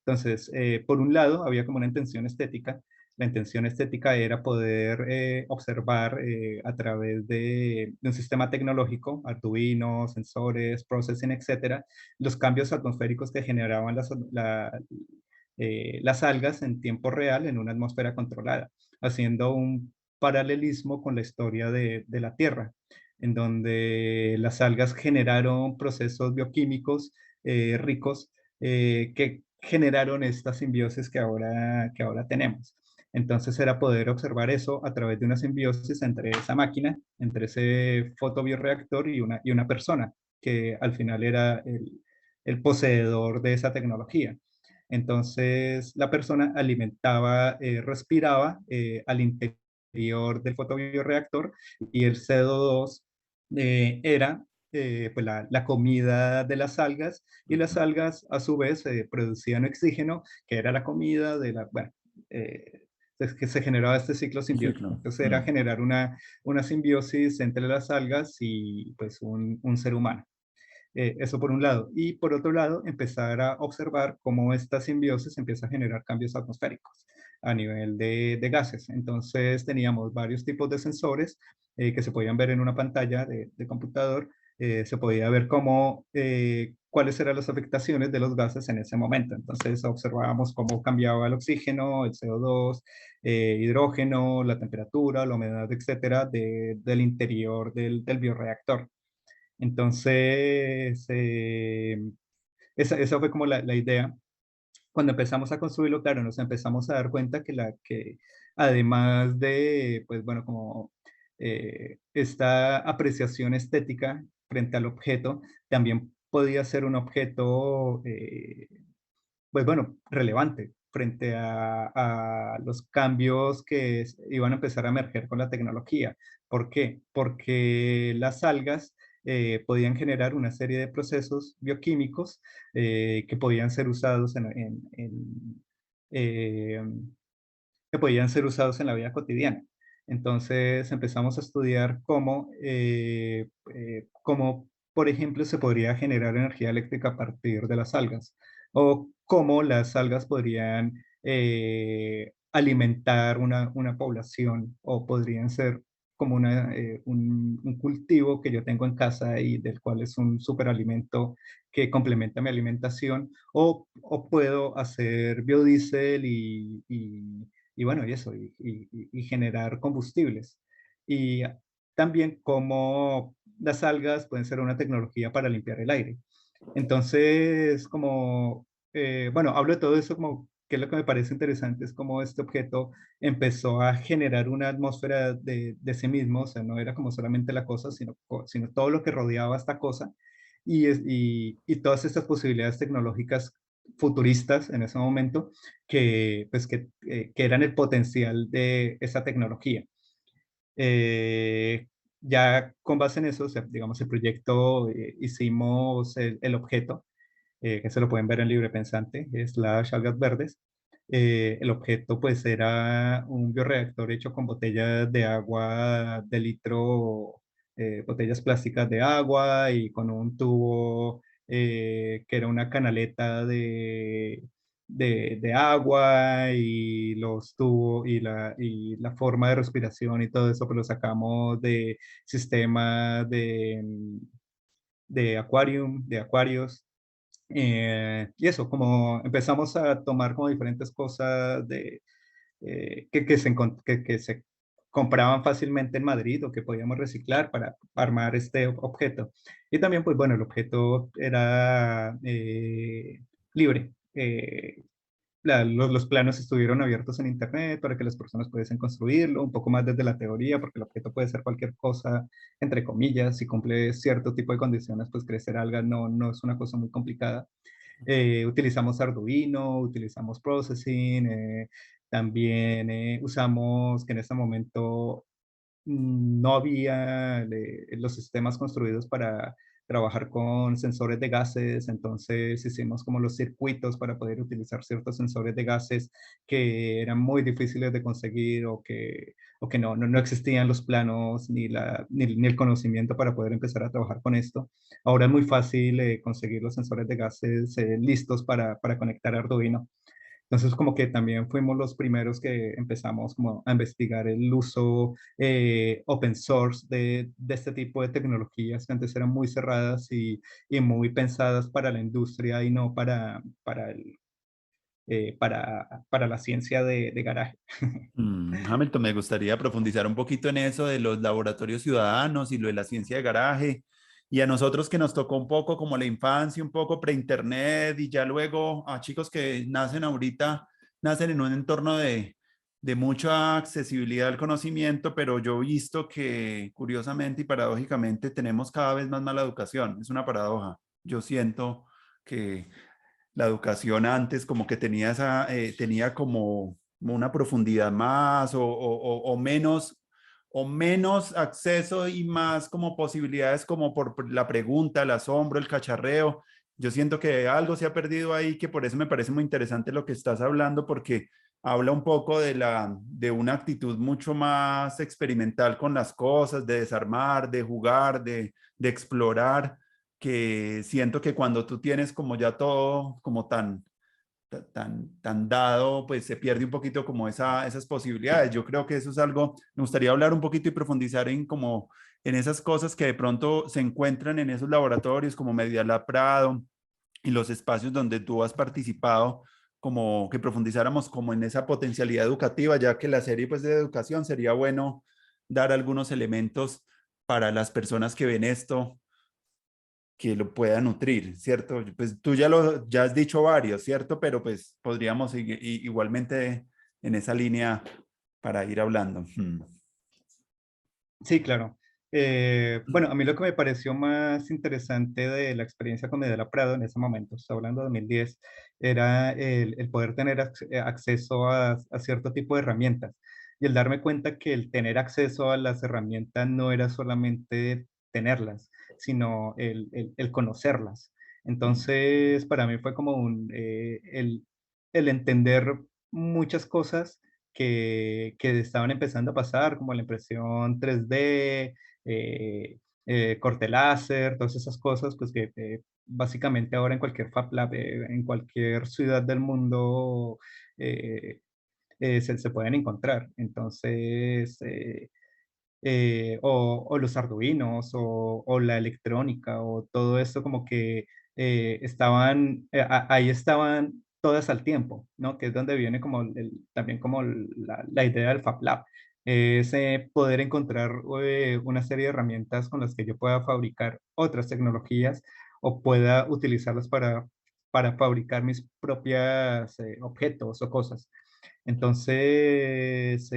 Entonces, por un lado, había como una intención estética. La intención estética era poder observar a través de un sistema tecnológico, Arduino, sensores, processing, etcétera, los cambios atmosféricos que generaban las algas en tiempo real en una atmósfera controlada, haciendo un paralelismo con la historia de la Tierra, en donde las algas generaron procesos bioquímicos ricos que generaron esta simbiosis que ahora tenemos. Entonces era poder observar eso a través de una simbiosis entre esa máquina, entre ese fotobioreactor y una persona, que al final era el poseedor de esa tecnología. Entonces la persona alimentaba, respiraba al interior del fotobioreactor y el CO2 era pues la comida de las algas y las algas a su vez producían oxígeno, que era la comida bueno, es que se generaba este ciclo un simbiótico. ciclo. Entonces era Mm. generar una simbiosis entre las algas y pues un ser humano. Eso por un lado. Y por otro lado, empezar a observar cómo esta simbiosis empieza a generar cambios atmosféricos a nivel de gases. Entonces teníamos varios tipos de sensores que se podían ver en una pantalla de computador. Se podía ver cuáles eran las afectaciones de los gases en ese momento. Entonces observábamos cómo cambiaba el oxígeno, el CO2, hidrógeno, la temperatura, la humedad, etcétera, del interior del bioreactor. Entonces, esa fue como la idea. Cuando empezamos a construirlo, claro, nos empezamos a dar cuenta que además de, pues bueno, como esta apreciación estética frente al objeto, también podía ser un objeto, pues bueno, relevante. frente a los cambios que iban a empezar a emerger con la tecnología. ¿Por qué? Porque las algas podían generar una serie de procesos bioquímicos que podían ser usados eh, que podían ser usados en la vida cotidiana. Entonces empezamos a estudiar cómo, por ejemplo, se podría generar energía eléctrica a partir de las algas, o cómo las algas podrían alimentar una población, o podrían ser como un cultivo que yo tengo en casa y del cual es un superalimento que complementa mi alimentación, o puedo hacer biodiesel y bueno, y eso, y generar combustibles. Y también como las algas pueden ser una tecnología para limpiar el aire. Entonces, bueno, hablo de todo eso como que es lo que me parece interesante, es como este objeto empezó a generar una atmósfera de sí mismo, o sea, no era como solamente la cosa, sino todo lo que rodeaba esta cosa, y todas estas posibilidades tecnológicas futuristas en ese momento que eran el potencial de esa tecnología. Eh, ya con base en eso, o sea, digamos, el proyecto, hicimos el objeto, que se lo pueden ver en Libre Pensante, es la Algas Verdes. El objeto pues era un bioreactor hecho con botellas de agua de litro, botellas plásticas de agua y con un tubo que era una canaleta de agua y los tubos y la forma de respiración y todo eso pues lo sacamos de sistemas de acuarios. Y eso, como empezamos a tomar como diferentes cosas que se compraban fácilmente en Madrid o que podíamos reciclar para armar este objeto. Y también, pues bueno, el objeto era libre. Los planos estuvieron abiertos en internet para que las personas pudiesen construirlo, un poco más desde la teoría, porque el objeto puede ser cualquier cosa, entre comillas, si cumple cierto tipo de condiciones, pues crecer alga no es una cosa muy complicada. Utilizamos Arduino, utilizamos Processing, también usamos que en este momento no había los sistemas construidos para trabajar con sensores de gases, entonces hicimos como los circuitos para poder utilizar ciertos sensores de gases que eran muy difíciles de conseguir o que no existían los planos ni el conocimiento para poder empezar a trabajar con esto. Ahora es muy fácil conseguir los sensores de gases listos para conectar a Arduino. Entonces, como que también fuimos los primeros que empezamos como a investigar el uso open source de este tipo de tecnologías que antes eran muy cerradas y muy pensadas para la industria y no para la ciencia de garaje. Hamilton, me gustaría profundizar un poquito en eso de los laboratorios ciudadanos y lo de la ciencia de garaje. Y a nosotros que nos tocó un poco como la infancia, un poco pre-internet y ya luego a chicos que nacen ahorita, nacen en un entorno de mucha accesibilidad al conocimiento, pero yo he visto que curiosamente y paradójicamente tenemos cada vez más mala educación. Es una paradoja. Yo siento que la educación antes como que tenía tenía como una profundidad más o menos acceso y más como posibilidades como por la pregunta, el asombro, el cacharreo. Yo siento que algo se ha perdido ahí, que por eso me parece muy interesante lo que estás hablando, porque habla un poco de una actitud mucho más experimental con las cosas, de desarmar, de jugar, de explorar, que siento que cuando tú tienes como ya todo como tan dado, pues se pierde un poquito como esas posibilidades. Yo creo que eso es algo, me gustaría hablar un poquito y profundizar en como en esas cosas que de pronto se encuentran en esos laboratorios como Media Lab Prado y los espacios donde tú has participado, como que profundizáramos como en esa potencialidad educativa, ya que la serie pues de educación sería bueno dar algunos elementos para las personas que ven esto que lo pueda nutrir, ¿cierto? Pues tú ya has dicho varios, ¿cierto? Pero pues podríamos igualmente en esa línea para ir hablando. Sí, claro. Bueno, a mí lo que me pareció más interesante de la experiencia con Medela Prado en ese momento, estoy hablando de 2010, era el poder tener acceso a cierto tipo de herramientas y el darme cuenta que el tener acceso a las herramientas no era solamente tenerlas, sino el conocerlas. Mm. Entonces, para mí fue como el entender muchas cosas que estaban empezando a pasar, como la impresión 3D, eh, corte láser, todas esas cosas, pues que básicamente ahora en cualquier Fab Lab, en cualquier ciudad del mundo eh, se pueden encontrar. Entonces, o los arduinos, o la electrónica, o todo esto como que ahí estaban todas al tiempo, ¿no? Que es donde viene como también como la idea del Fab Lab, es poder encontrar una serie de herramientas con las que yo pueda fabricar otras tecnologías o pueda utilizarlas para fabricar mis propias objetos o cosas. Entonces,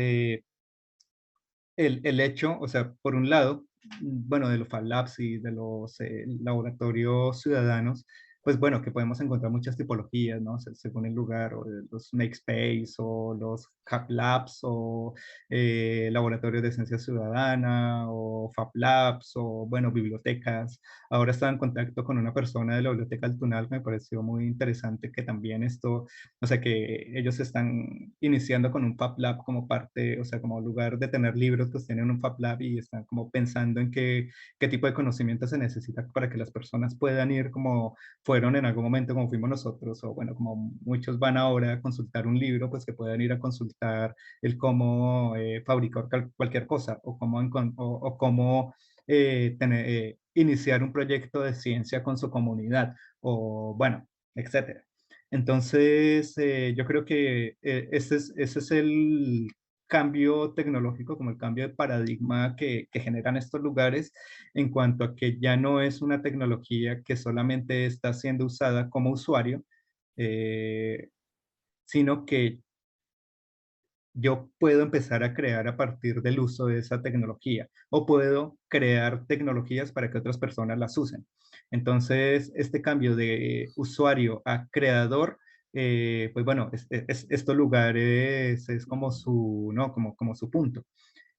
el hecho, o sea, por un lado, bueno, de los Fab Labs y de los laboratorios ciudadanos, pues bueno, que podemos encontrar muchas tipologías, ¿no? Según el lugar, o de los Makespace, o los Hub Labs, o laboratorios de ciencia ciudadana, o Fab Labs, o bueno, bibliotecas. Ahora estaba en contacto con una persona de la Biblioteca del Tunal, que me pareció muy interesante que también esto, o sea, que ellos están iniciando con un Fab Lab como parte, o sea, como lugar de tener libros, pues tienen un Fab Lab y están como pensando en qué tipo de conocimiento se necesita para que las personas puedan ir como fueron en algún momento, como fuimos nosotros, o bueno, como muchos van ahora a consultar un libro, pues que puedan ir a consultar el cómo fabricar cualquier cosa, o cómo, o cómo iniciar un proyecto de ciencia con su comunidad, o bueno, etcétera. Entonces, yo creo que ese es el cambio tecnológico, como el cambio de paradigma que generan estos lugares en cuanto a que ya no es una tecnología que solamente está siendo usada como usuario, eh, sino que yo puedo empezar a crear a partir del uso de esa tecnología o puedo crear tecnologías para que otras personas las usen. Entonces, este cambio de usuario a creador, pues bueno, estos lugares es como su, ¿no? Como su punto.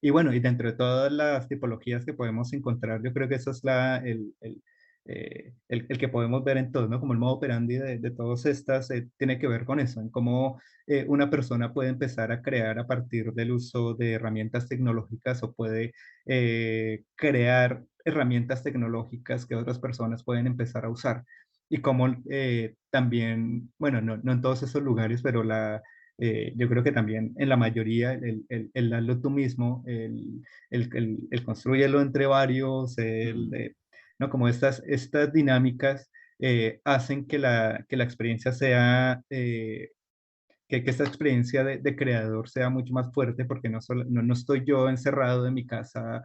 Y bueno, y dentro de todas las tipologías que podemos encontrar, yo creo que eso es el que podemos ver en todo, ¿no? Como el modo operandi de todas estas, tiene que ver con eso, en cómo una persona puede empezar a crear a partir del uso de herramientas tecnológicas o puede crear herramientas tecnológicas que otras personas pueden empezar a usar. Y cómo también, bueno, no en todos esos lugares, pero yo creo que también en la mayoría el hazlo tú mismo, el construyelo entre varios, Mm. ¿no? Como estas dinámicas hacen que la experiencia sea, que esta experiencia de creador sea mucho más fuerte porque no estoy yo encerrado en mi casa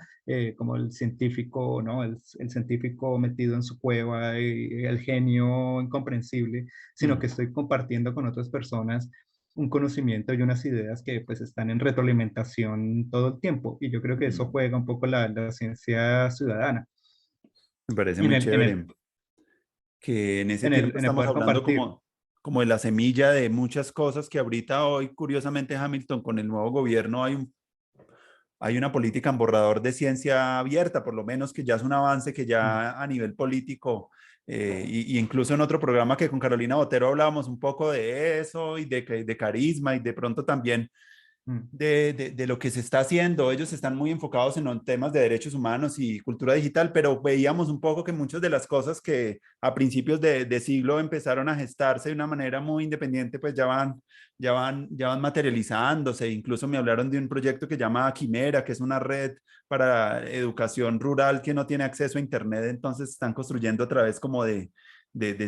como el científico, ¿no? El científico metido en su cueva y el genio incomprensible, sino que Mm. estoy compartiendo con otras personas un conocimiento y unas ideas que pues están en retroalimentación todo el tiempo. Y yo creo que eso Mm. juega un poco la ciencia ciudadana Me parece en muy el, en chévere el, que en ese en el, tiempo en el estamos poder hablando compartir. como de la semilla de muchas cosas que ahorita hoy, curiosamente, Hamilton, con el nuevo gobierno hay una política en borrador de ciencia abierta, por lo menos que ya es un avance que Mm, ya a nivel político, y incluso en otro programa que con Carolina Botero hablábamos un poco de eso y de carisma y de pronto también mm. de lo que se está haciendo. Ellos están muy enfocados en los temas de derechos humanos y cultura digital, pero veíamos un poco que muchas de las cosas que a principios de siglo empezaron a gestarse de una manera muy independiente, pues ya van materializándose. Incluso me hablaron de un proyecto que llama Quimera, que es una red para educación rural que no tiene acceso a Internet, entonces están construyendo a través como de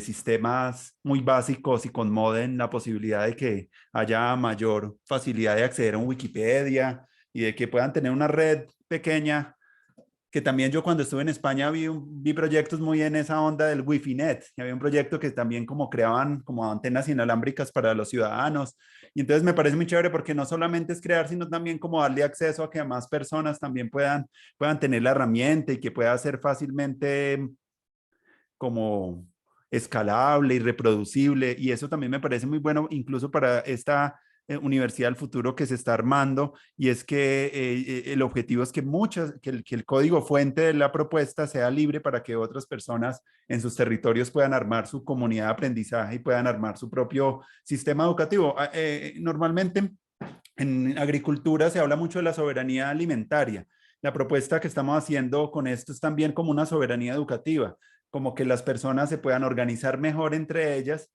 sistemas muy básicos y con modem la posibilidad de que haya mayor facilidad de acceder a un Wikipedia y de que puedan tener una red pequeña que también yo cuando estuve en España vi proyectos muy en esa onda del Wi-Fi Net, y había un proyecto que también como creaban como antenas inalámbricas para los ciudadanos, y entonces me parece muy chévere porque no solamente es crear, sino también como darle acceso a que más personas también puedan tener la herramienta y que pueda ser fácilmente como escalable y reproducible. Y eso también me parece muy bueno, incluso para esta universidad del futuro que se está armando. Y es que el objetivo es que que el código fuente de la propuesta sea libre para que otras personas en sus territorios puedan armar su comunidad de aprendizaje y puedan armar su propio sistema educativo. Normalmente en agricultura se habla mucho de la soberanía alimentaria. La propuesta que estamos haciendo con esto es también como una soberanía educativa, como que las personas se puedan organizar mejor entre ellas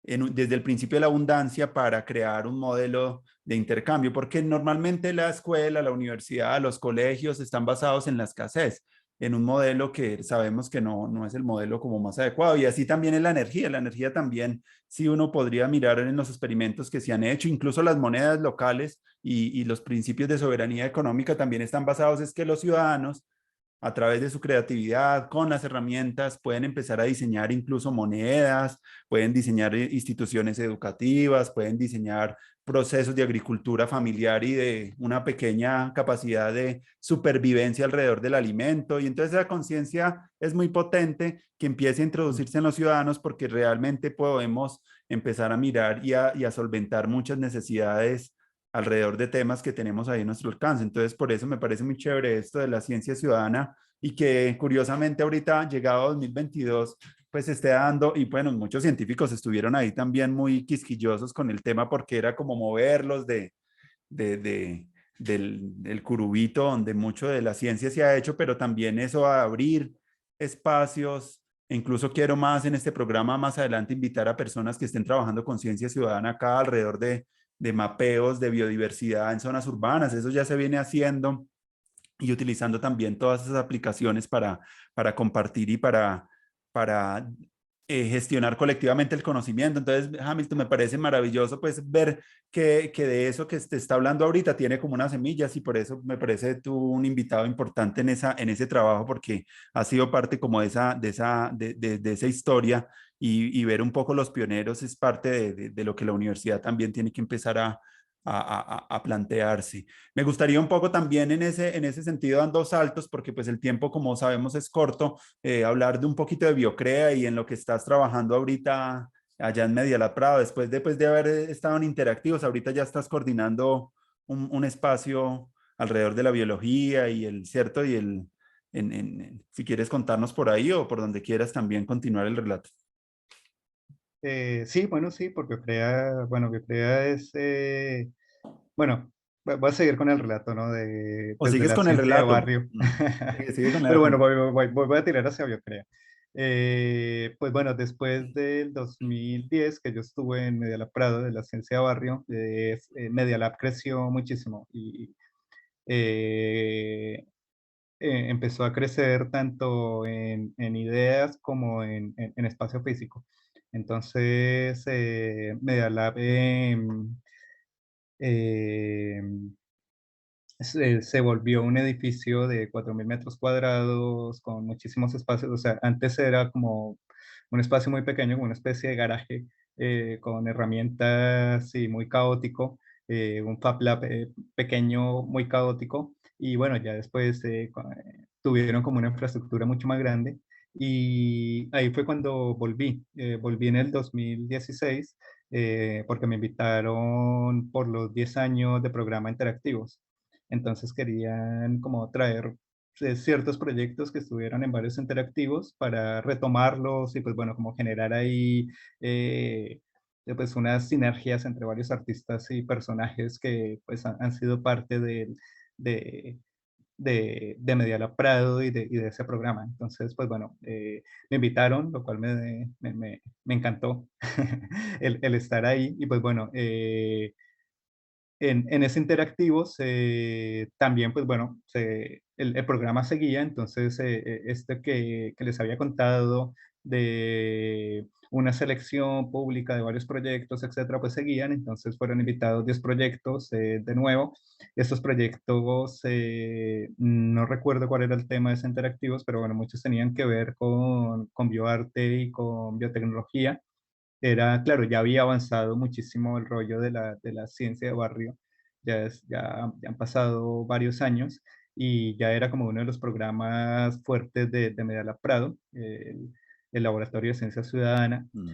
desde el principio de la abundancia para crear un modelo de intercambio, porque normalmente la escuela, la universidad, los colegios están basados en la escasez, en un modelo que sabemos que no es el modelo como más adecuado. Y así también es la energía también, si uno podría mirar en los experimentos que se han hecho, incluso las monedas locales y los principios de soberanía económica también están basados, es que los ciudadanos a través de su creatividad, con las herramientas, pueden empezar a diseñar incluso monedas, pueden diseñar instituciones educativas, pueden diseñar procesos de agricultura familiar y de una pequeña capacidad de supervivencia alrededor del alimento. Y entonces la conciencia es muy potente que empiece a introducirse en los ciudadanos porque realmente podemos empezar a mirar y a solventar muchas necesidades alrededor de temas que tenemos ahí en nuestro alcance. Entonces, por eso me parece muy chévere esto de la ciencia ciudadana y que curiosamente ahorita, llegado a 2022, pues se esté dando, y bueno, muchos científicos estuvieron ahí también muy quisquillosos con el tema porque era como moverlos de, de, del curubito donde mucho de la ciencia se ha hecho, pero también eso a abrir espacios. E incluso quiero más en este programa más adelante invitar a personas que estén trabajando con ciencia ciudadana acá alrededor de mapeos de biodiversidad en zonas urbanas. Eso ya se viene haciendo y utilizando también todas esas aplicaciones para compartir y para gestionar colectivamente el conocimiento. Entonces, Hamilton, me parece maravilloso pues ver que de eso que te está hablando ahorita tiene como unas semillas y por eso me parece tú un invitado importante en ese trabajo porque has sido parte como de esa historia y ver un poco los pioneros es parte de lo que la universidad también tiene que empezar a plantearse. Me gustaría un poco también en ese sentido, dando saltos, porque pues el tiempo, como sabemos, es corto, hablar de un poquito de Biocrea y en lo que estás trabajando ahorita allá en Media Lab Prado, después de haber estado en Interactivos, ahorita ya estás coordinando un espacio alrededor de la biología y el cierto y si quieres contarnos por ahí o por donde quieras también continuar el relato. Sí, bueno, sí, porque Crea, bueno, que Crea es, bueno, voy a seguir con el relato, ¿no? O Pues de sigues la con el ciencia de relato. barrio. Sigue con Pero la... bueno, voy a tirar hacia Biocrea. Pues bueno, después del 2010 que yo estuve en Media Lab Prado de la ciencia de barrio, Media Lab creció muchísimo y eh, empezó a crecer tanto en ideas como en espacio físico. Entonces, Media Lab eh, se volvió un edificio de 4.000 metros cuadrados con muchísimos espacios. O sea, antes era como un espacio muy pequeño, como una especie de garaje con herramientas y muy caótico, un Fab Lab pequeño, muy caótico. Y bueno, ya después tuvieron como una infraestructura mucho más grande. Y ahí fue cuando volví en el 2016 porque me invitaron por los 10 años de programa interactivos. Entonces querían como traer ciertos proyectos que estuvieron en varios interactivos para retomarlos y pues bueno, como generar ahí eh, pues unas sinergias entre varios artistas y personajes que pues han sido parte de, de Media Lab Prado y de ese programa. Entonces, pues bueno, me invitaron, lo cual me encantó el estar ahí y pues bueno, en ese interactivo también, pues bueno, el programa seguía, entonces este que les había contado de una selección pública de varios proyectos, etcétera, pues seguían. Entonces fueron invitados 10 proyectos de nuevo. Estos proyectos, no recuerdo cuál era el tema de esos interactivos, pero bueno, muchos tenían que ver con bioarte y con biotecnología. Era, claro, ya había avanzado muchísimo el rollo de la ciencia de barrio, ya han pasado varios años y ya era como uno de los programas fuertes de Media Lab Prado, el Laboratorio de Ciencia Ciudadana, Mm,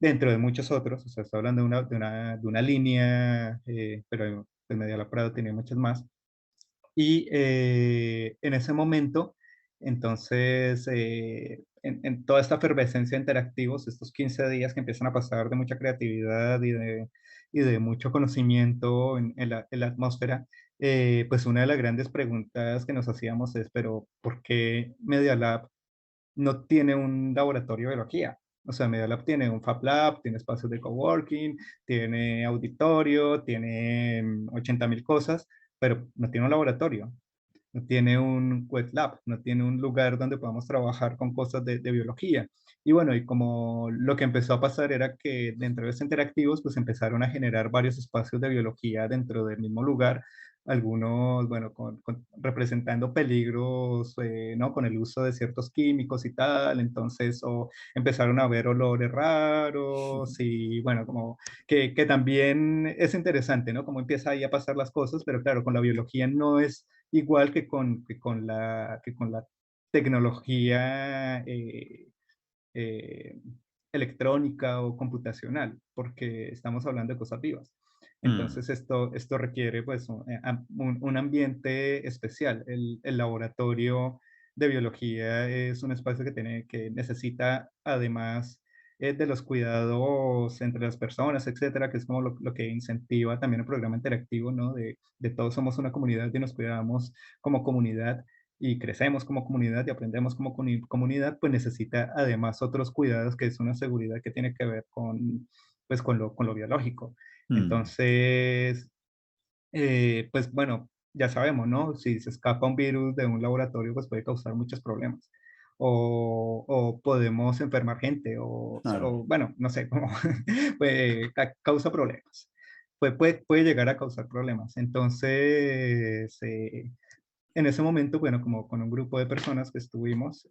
dentro de muchos otros, o sea, está hablando de una línea, pero el Media Lab Prado tenía muchas más. Y en ese momento, entonces, en toda esta efervescencia de interactivos, estos 15 días que empiezan a pasar de mucha creatividad y de mucho conocimiento en la atmósfera, pues una de las grandes preguntas que nos hacíamos es, pero ¿por qué Media Lab no tiene un laboratorio de biología? O sea, Media Lab tiene un Fab Lab, tiene espacios de coworking, tiene auditorio, tiene 80.000 cosas, pero no tiene un laboratorio, no tiene un wet lab, no tiene un lugar donde podamos trabajar con cosas de biología. Y bueno, y como lo que empezó a pasar era que dentro de estos interactivos, pues empezaron a generar varios espacios de biología dentro del mismo lugar, algunos, bueno, representando peligros, ¿no? Con el uso de ciertos químicos y tal, entonces, o empezaron a ver olores raros y bueno, como que también es interesante, ¿no? Cómo empieza ahí a pasar las cosas, pero claro, con la biología no es igual que con la tecnología eh, electrónica o computacional, porque estamos hablando de cosas vivas. mm, Entonces esto requiere pues un ambiente especial. El laboratorio de biología es un espacio que necesita además de los cuidados entre las personas, etcétera, que es como lo que incentiva también el programa interactivo, ¿no? De todos somos una comunidad y nos cuidamos como comunidad y crecemos como comunidad y aprendemos como comunidad, pues necesita además otros cuidados, que es una seguridad que tiene que ver pues con lo biológico. mm. Entonces, pues bueno, ya sabemos, ¿no? Si se escapa un virus de un laboratorio, pues puede causar muchos problemas. O podemos enfermar gente, Claro. bueno, no sé, cómo causa problemas. Puede llegar a causar problemas. Entonces, en ese momento, bueno, como con un grupo de personas que estuvimos,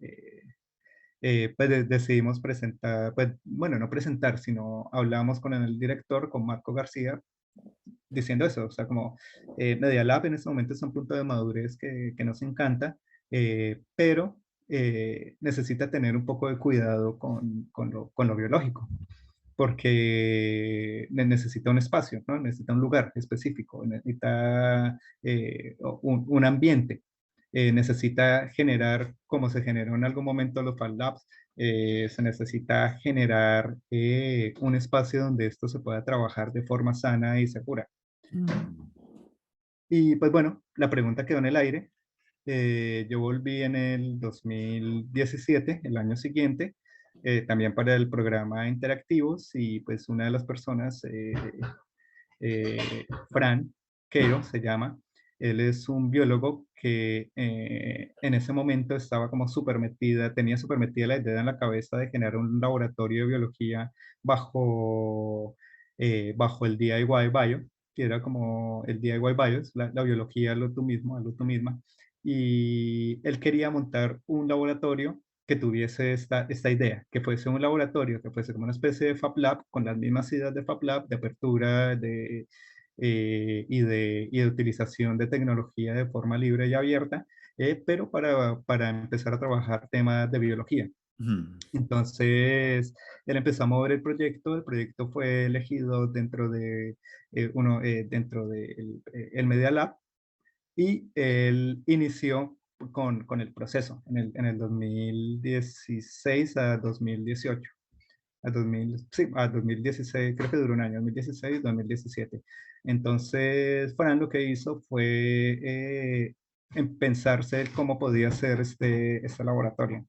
pues decidimos presentar, pues bueno, no presentar, sino hablamos con el director, con Marco García, diciendo eso, o sea, como Media Lab en este momento es un punto de madurez que nos encanta, pero necesita tener un poco de cuidado con lo biológico, porque necesita un espacio, ¿no? Necesita un lugar específico, necesita un ambiente, necesita generar, como se generó en algún momento los Fab Labs, se necesita generar un espacio donde esto se pueda trabajar de forma sana y segura. Mm, Y pues bueno, la pregunta quedó en el aire. Yo volví en el 2017, el año siguiente, también para el programa Interactivos y pues una de las personas, Fran Quero se llama, él es un biólogo que en ese momento estaba como súper metida, tenía súper metida la idea en la cabeza de generar un laboratorio de biología bajo, bajo el DIY Bio, que era como el DIY Bio, es la biología, lo tú mismo, hazlo tú misma. Y él quería montar un laboratorio que tuviese esta idea, que fuese un laboratorio, que fuese como una especie de Fab Lab, con las mismas ideas de Fab Lab, de apertura y de utilización de tecnología de forma libre y abierta, pero para empezar a trabajar temas de biología. mm, Entonces, él empezó a mover el proyecto fue elegido dentro del el Media Lab, y él inició con el proceso en el 2016 a 2018. Sí, a 2016, creo que duró un año, 2016, 2017. Entonces, Fran lo que hizo fue en pensarse cómo podía ser este laboratorio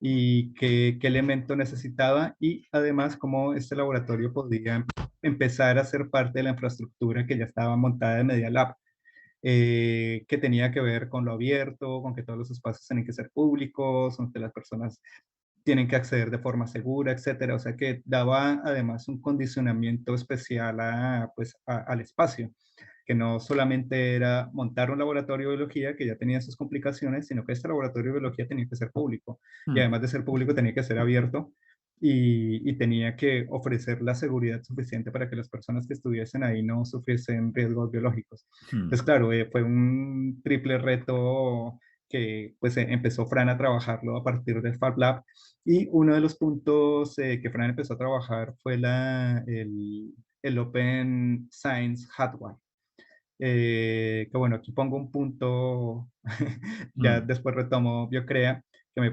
y qué elemento necesitaba y además cómo este laboratorio podía empezar a ser parte de la infraestructura que ya estaba montada en Media Lab, que tenía que ver con lo abierto, con que todos los espacios tienen que ser públicos, con que las personas tienen que acceder de forma segura, etcétera. O sea que daba además un condicionamiento especial pues, al espacio, que no solamente era montar un laboratorio de biología que ya tenía sus complicaciones, sino que este laboratorio de biología tenía que ser público. Y mm, además de ser público, tenía que ser abierto y tenía que ofrecer la seguridad suficiente para que las personas que estuviesen ahí no sufriesen riesgos biológicos. mm, Entonces, claro, fue un triple reto que pues empezó Fran a trabajarlo a partir del Fab Lab y uno de los puntos que Fran empezó a trabajar fue el Open Science Hardware. Que bueno, aquí pongo un punto, ya mm, después retomo Biocrea,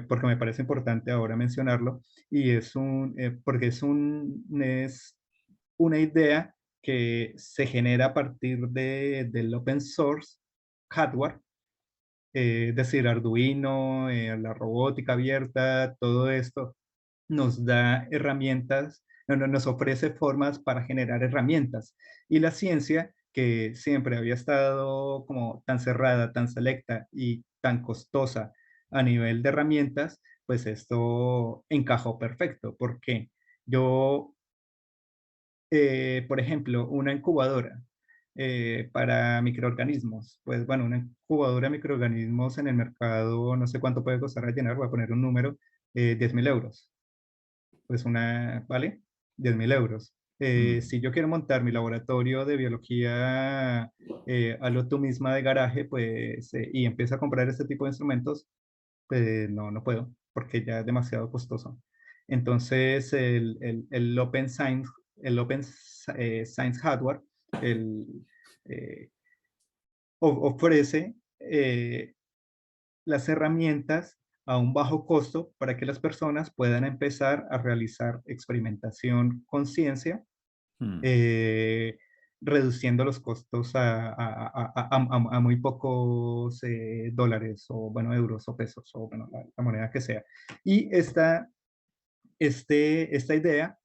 porque me parece importante ahora mencionarlo, y porque es una idea que se genera a partir del open source hardware, es decir, Arduino, la robótica abierta, todo esto nos da herramientas, nos ofrece formas para generar herramientas. Y la ciencia, que siempre había estado como tan cerrada, tan selecta y tan costosa a nivel de herramientas, pues esto encajó perfecto, porque yo, por ejemplo, una incubadora para microorganismos, pues bueno, una incubadora de microorganismos en el mercado, no sé cuánto puede costar a llenar, voy a poner un número, 10.000 euros, pues ¿vale? 10.000 euros. mm, Si yo quiero montar mi laboratorio de biología a lo tú misma de garaje, pues, y empiezo a comprar este tipo de instrumentos, pues no, no puedo, porque ya es demasiado costoso. Entonces, el Open Science Hardware, el, eh, ofrece las herramientas a un bajo costo para que las personas puedan empezar a realizar experimentación con ciencia, mm, eh, reduciendo los costos a muy pocos dólares o, bueno, euros o pesos o, bueno, la moneda que sea. Y esta idea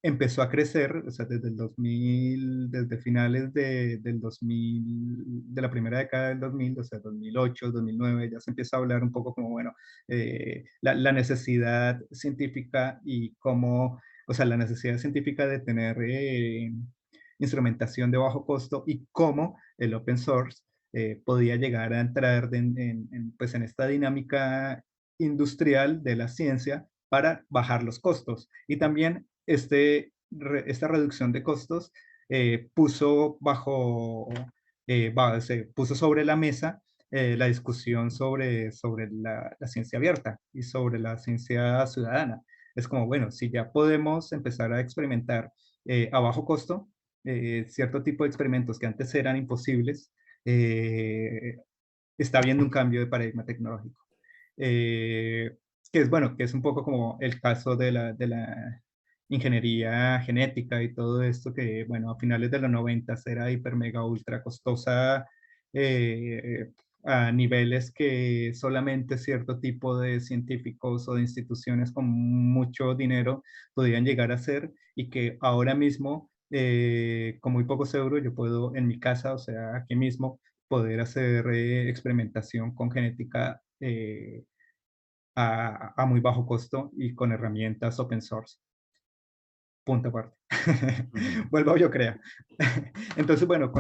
empezó a crecer, o sea, desde el 2000, desde finales del 2000, de la primera década del 2000, o sea, 2008, 2009, ya se empieza a hablar un poco como, bueno, la necesidad científica y cómo, o sea, la necesidad científica de tener instrumentación de bajo costo y cómo el open source podía llegar a entrar pues en esta dinámica industrial de la ciencia para bajar los costos. Y también esta reducción de costos puso se puso sobre la mesa la discusión sobre la ciencia abierta y sobre la ciencia ciudadana. Es como, bueno, si ya podemos empezar a experimentar a bajo costo cierto tipo de experimentos que antes eran imposibles, eh, está habiendo un cambio de paradigma tecnológico. Eh, que es bueno, que es un poco como el caso de la ingeniería genética y todo esto que, bueno, a finales de los 90 era hiper, mega, ultra costosa eh, a niveles que solamente cierto tipo de científicos o de instituciones con mucho dinero podían llegar a hacer y que ahora mismo, con muy pocos euros, yo puedo en mi casa, o sea, aquí mismo, poder hacer experimentación con genética a muy bajo costo y con herramientas open source. Punto aparte. mm, Vuelvo yo creo. Entonces, bueno,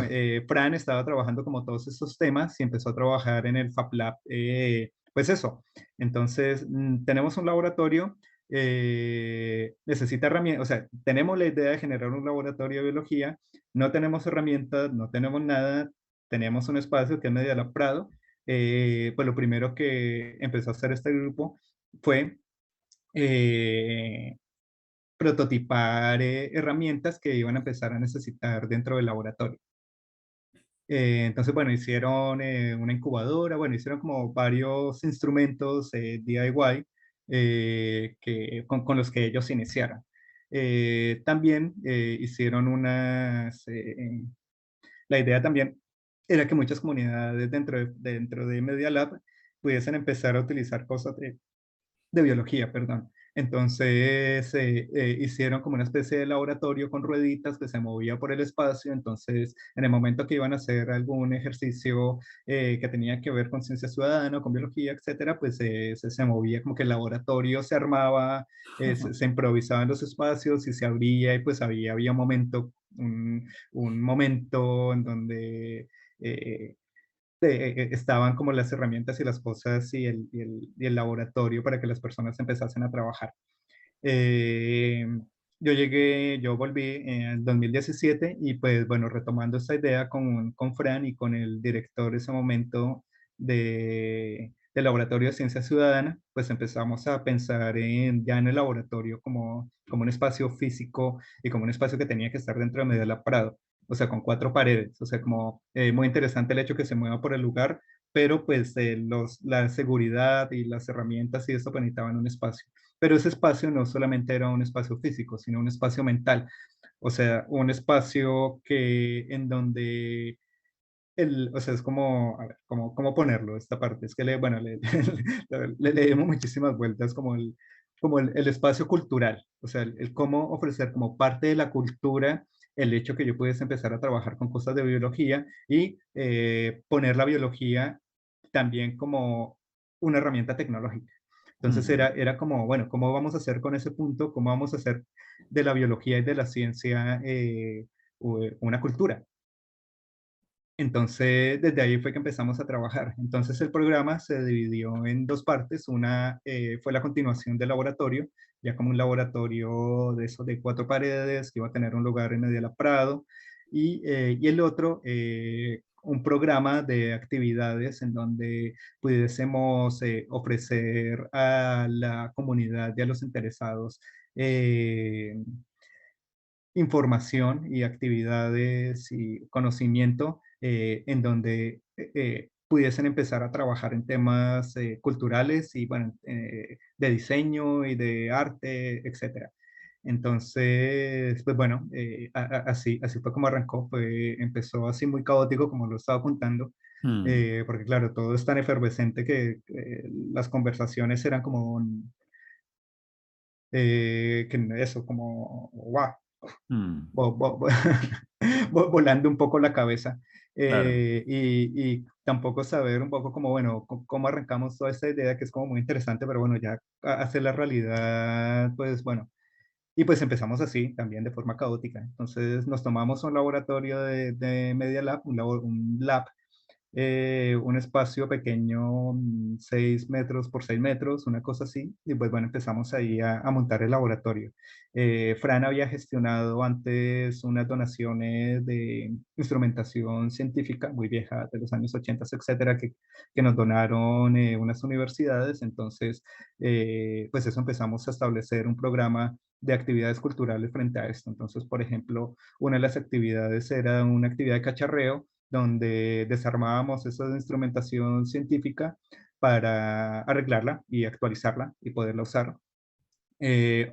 Fran estaba trabajando como todos estos temas y empezó a trabajar en el Fab Lab. Pues eso. Entonces, tenemos un laboratorio, necesita herramientas, o sea, tenemos la idea de generar un laboratorio de biología, no tenemos herramientas, no tenemos nada, tenemos un espacio que es Media Lab Prado. Pues lo primero que empezó a hacer este grupo fue eh, prototipar herramientas que iban a empezar a necesitar dentro del laboratorio. Entonces, bueno, hicieron una incubadora, bueno, hicieron como varios instrumentos DIY con los que ellos iniciaron. También hicieron la idea también era que muchas comunidades dentro de Media Lab pudiesen empezar a utilizar cosas de biología, perdón. Entonces hicieron como una especie de laboratorio con rueditas que se movía por el espacio. Entonces, en el momento que iban a hacer algún ejercicio que tenía que ver con ciencia ciudadana, con biología, etcétera, pues se movía como que el laboratorio se armaba, se improvisaban los espacios y se abría y pues había un momento, un momento en donde eh, estaban como las herramientas y las cosas y el laboratorio para que las personas empezasen a trabajar. Eh, yo volví en el 2017 y pues bueno, retomando esta idea con Fran y con el director en ese momento del Laboratorio de Ciencia Ciudadana, pues empezamos a pensar ya en el laboratorio como un espacio físico y como un espacio que tenía que estar dentro de Media Prado, o sea, con 4 paredes, o sea, como muy interesante el hecho que se mueva por el lugar, pero pues la seguridad y las herramientas y eso pues necesitaban un espacio. Pero ese espacio no solamente era un espacio físico, sino un espacio mental. O sea, un espacio en donde o sea, es como, a ver, ¿cómo ponerlo esta parte? Es que bueno, le dimos muchísimas vueltas como el espacio cultural, o sea, el cómo ofrecer como parte de la cultura el hecho que yo pudiese empezar a trabajar con cosas de biología y poner la biología también como una herramienta tecnológica. Entonces Mm, era como, bueno, ¿cómo vamos a hacer con ese punto? ¿Cómo vamos a hacer de la biología y de la ciencia una cultura? Entonces, desde ahí fue que empezamos a trabajar. Entonces, el programa se dividió en dos partes. Una fue la continuación del laboratorio, ya como un laboratorio de esos de 4 paredes, que iba a tener un lugar en Mediala Prado, y el otro, un programa de actividades en donde pudiésemos ofrecer a la comunidad y a los interesados eh, información y actividades y conocimiento en donde pudiesen empezar a trabajar en temas culturales y bueno, de diseño y de arte, etcétera. Entonces, pues bueno, así fue como arrancó, empezó así muy caótico como lo estaba contando, mm, porque claro, todo es tan efervescente que las conversaciones eran como, que eso, como, wow, mm, volando un poco la cabeza claro. y tampoco saber un poco como, bueno, cómo arrancamos toda esta idea que es como muy interesante, pero bueno, ya hacer la realidad, pues bueno, y pues empezamos así, también de forma caótica. Entonces nos tomamos un laboratorio de Media Lab, un lab un espacio pequeño, 6 metros por 6 metros, una cosa así, y pues bueno, empezamos ahí a montar el laboratorio. Fran había gestionado antes unas donaciones de instrumentación científica muy vieja, de los años 80, etcétera, que nos donaron unas universidades, entonces, pues eso empezamos a establecer un programa de actividades culturales frente a esto. Entonces, por ejemplo, una de las actividades era una actividad de cacharreo, donde desarmábamos esa instrumentación científica para arreglarla y actualizarla y poderla usar.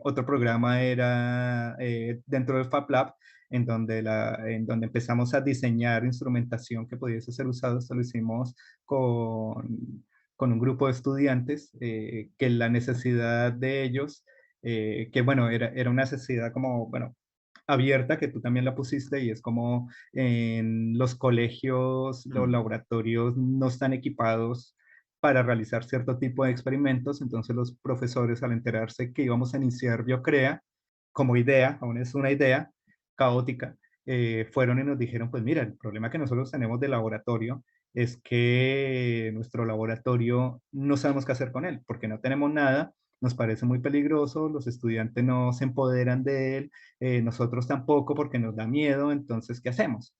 Otro programa era dentro del Fab Lab, en donde empezamos a diseñar instrumentación que pudiese ser usada. Esto lo hicimos con un grupo de estudiantes, que la necesidad de ellos, que bueno, era una necesidad como, bueno, abierta, que tú también la pusiste, y es como en los colegios, los Mm, laboratorios no están equipados para realizar cierto tipo de experimentos. Entonces los profesores, al enterarse que íbamos a iniciar Biocrea como idea, aún es una idea caótica, fueron y nos dijeron, pues mira, el problema que nosotros tenemos de laboratorio es que nuestro laboratorio no sabemos qué hacer con él, porque no tenemos nada, nos parece muy peligroso, los estudiantes no se empoderan de él, nosotros tampoco porque nos da miedo, entonces, ¿qué hacemos?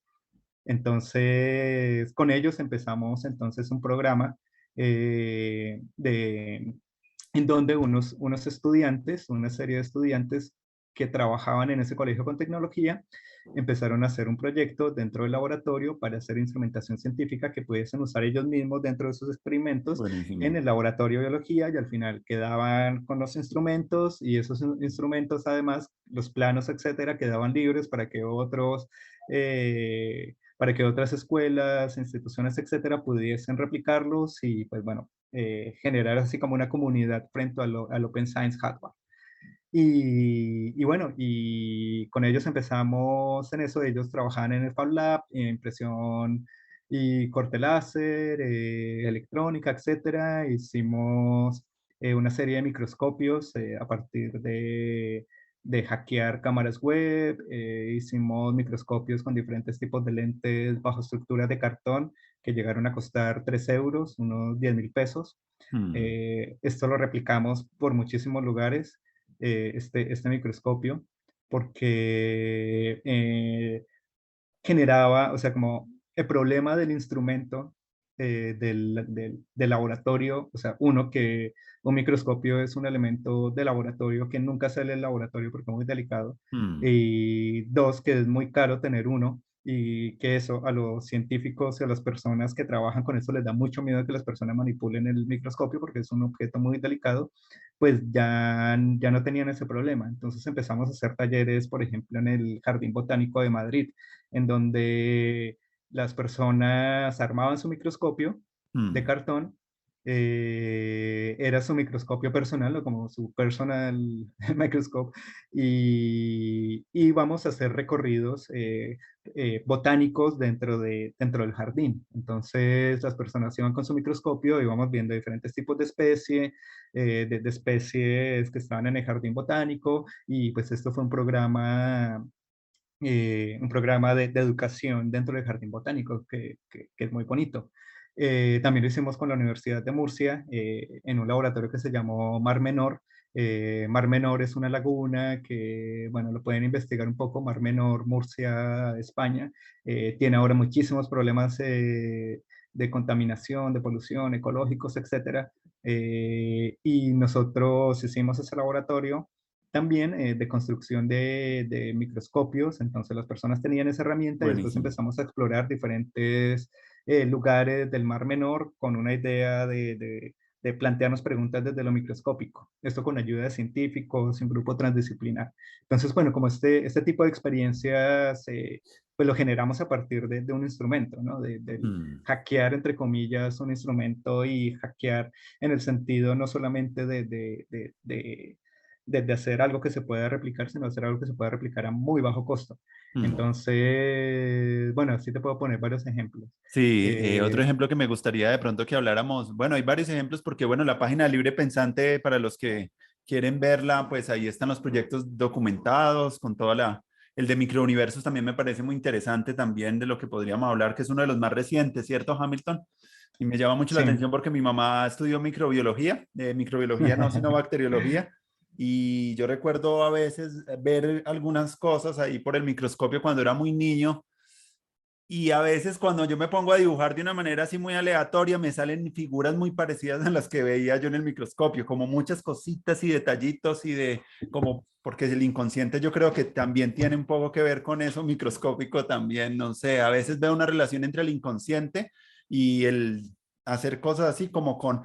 Entonces, con ellos empezamos entonces un programa en donde unos estudiantes, una serie de estudiantes que trabajaban en ese colegio con tecnología, empezaron a hacer un proyecto dentro del laboratorio para hacer instrumentación científica que pudiesen usar ellos mismos dentro de sus experimentos en buenísimo. el laboratorio de biología, y al final quedaban con los instrumentos, y esos instrumentos además, los planos, etcétera, quedaban libres para que otras escuelas, instituciones, etcétera, pudiesen replicarlos y, pues bueno, generar así como una comunidad frente al Open Science Hardware. Y bueno, y con ellos empezamos en eso. Ellos trabajaban en el Fab Lab, en impresión y corte láser, electrónica, etcétera. Hicimos una serie de microscopios a partir de hackear cámaras web. Hicimos microscopios con diferentes tipos de lentes bajo estructuras de cartón que llegaron a costar 3 euros, unos 10.000 pesos. Mm, Esto lo replicamos por muchísimos lugares, este microscopio, porque generaba, o sea, como el problema del instrumento del laboratorio, o sea, uno, que un microscopio es un elemento de laboratorio que nunca sale del laboratorio porque es muy delicado, mm, y dos, que es muy caro tener uno, y que eso a los científicos y a las personas que trabajan con eso les da mucho miedo que las personas manipulen el microscopio porque es un objeto muy delicado, pues ya no tenían ese problema. Entonces empezamos a hacer talleres, por ejemplo, en el Jardín Botánico de Madrid, en donde las personas armaban su microscopio de mm. cartón, era su microscopio personal o como su personal microscope, y íbamos a hacer recorridos botánicos dentro del jardín. Entonces las personas iban con su microscopio, íbamos viendo diferentes tipos de especie, de especies que estaban en el jardín botánico, y pues esto fue un programa de educación dentro del Jardín Botánico, que es muy bonito. También lo hicimos con la Universidad de Murcia, en un laboratorio que se llamó Mar Menor. Mar Menor es una laguna que, bueno, lo pueden investigar un poco. Mar Menor, Murcia, España, tiene ahora muchísimos problemas de contaminación, de polución, ecológicos, etcétera. Y nosotros hicimos ese laboratorio también de construcción de microscopios. Entonces las personas tenían esa herramienta y después Buenísimo. empezamos a explorar diferentes lugares del Mar Menor con una idea de plantearnos preguntas desde lo microscópico. Esto con ayuda de científicos, un grupo transdisciplinar. Entonces, bueno, como este tipo de experiencias, pues lo generamos a partir de un instrumento, ¿no? Del Mm. hackear, entre comillas, un instrumento, y hackear en el sentido no solamente de hacer algo que se pueda replicar, sino hacer algo que se pueda replicar a muy bajo costo. Mm. Entonces, bueno, así te puedo poner varios ejemplos. Sí, otro Eh, ejemplo que me gustaría de pronto que habláramos, bueno, hay varios ejemplos porque, bueno, la página Libre Pensante, para los que quieren verla, pues ahí están los proyectos documentados con toda el de microuniversos también me parece muy interesante también de lo que podríamos hablar, que es uno de los más recientes, ¿cierto, Hamilton? Y me llama mucho la sí. atención porque mi mamá estudió microbiología no, sino bacteriología. Y yo recuerdo a veces ver algunas cosas ahí por el microscopio cuando era muy niño y a veces cuando yo me pongo a dibujar de una manera así muy aleatoria, me salen figuras muy parecidas a las que veía yo en el microscopio, como muchas cositas y detallitos y de como, porque el inconsciente yo creo que también tiene un poco que ver con eso microscópico también, no sé, a veces veo una relación entre el inconsciente y el hacer cosas así como con...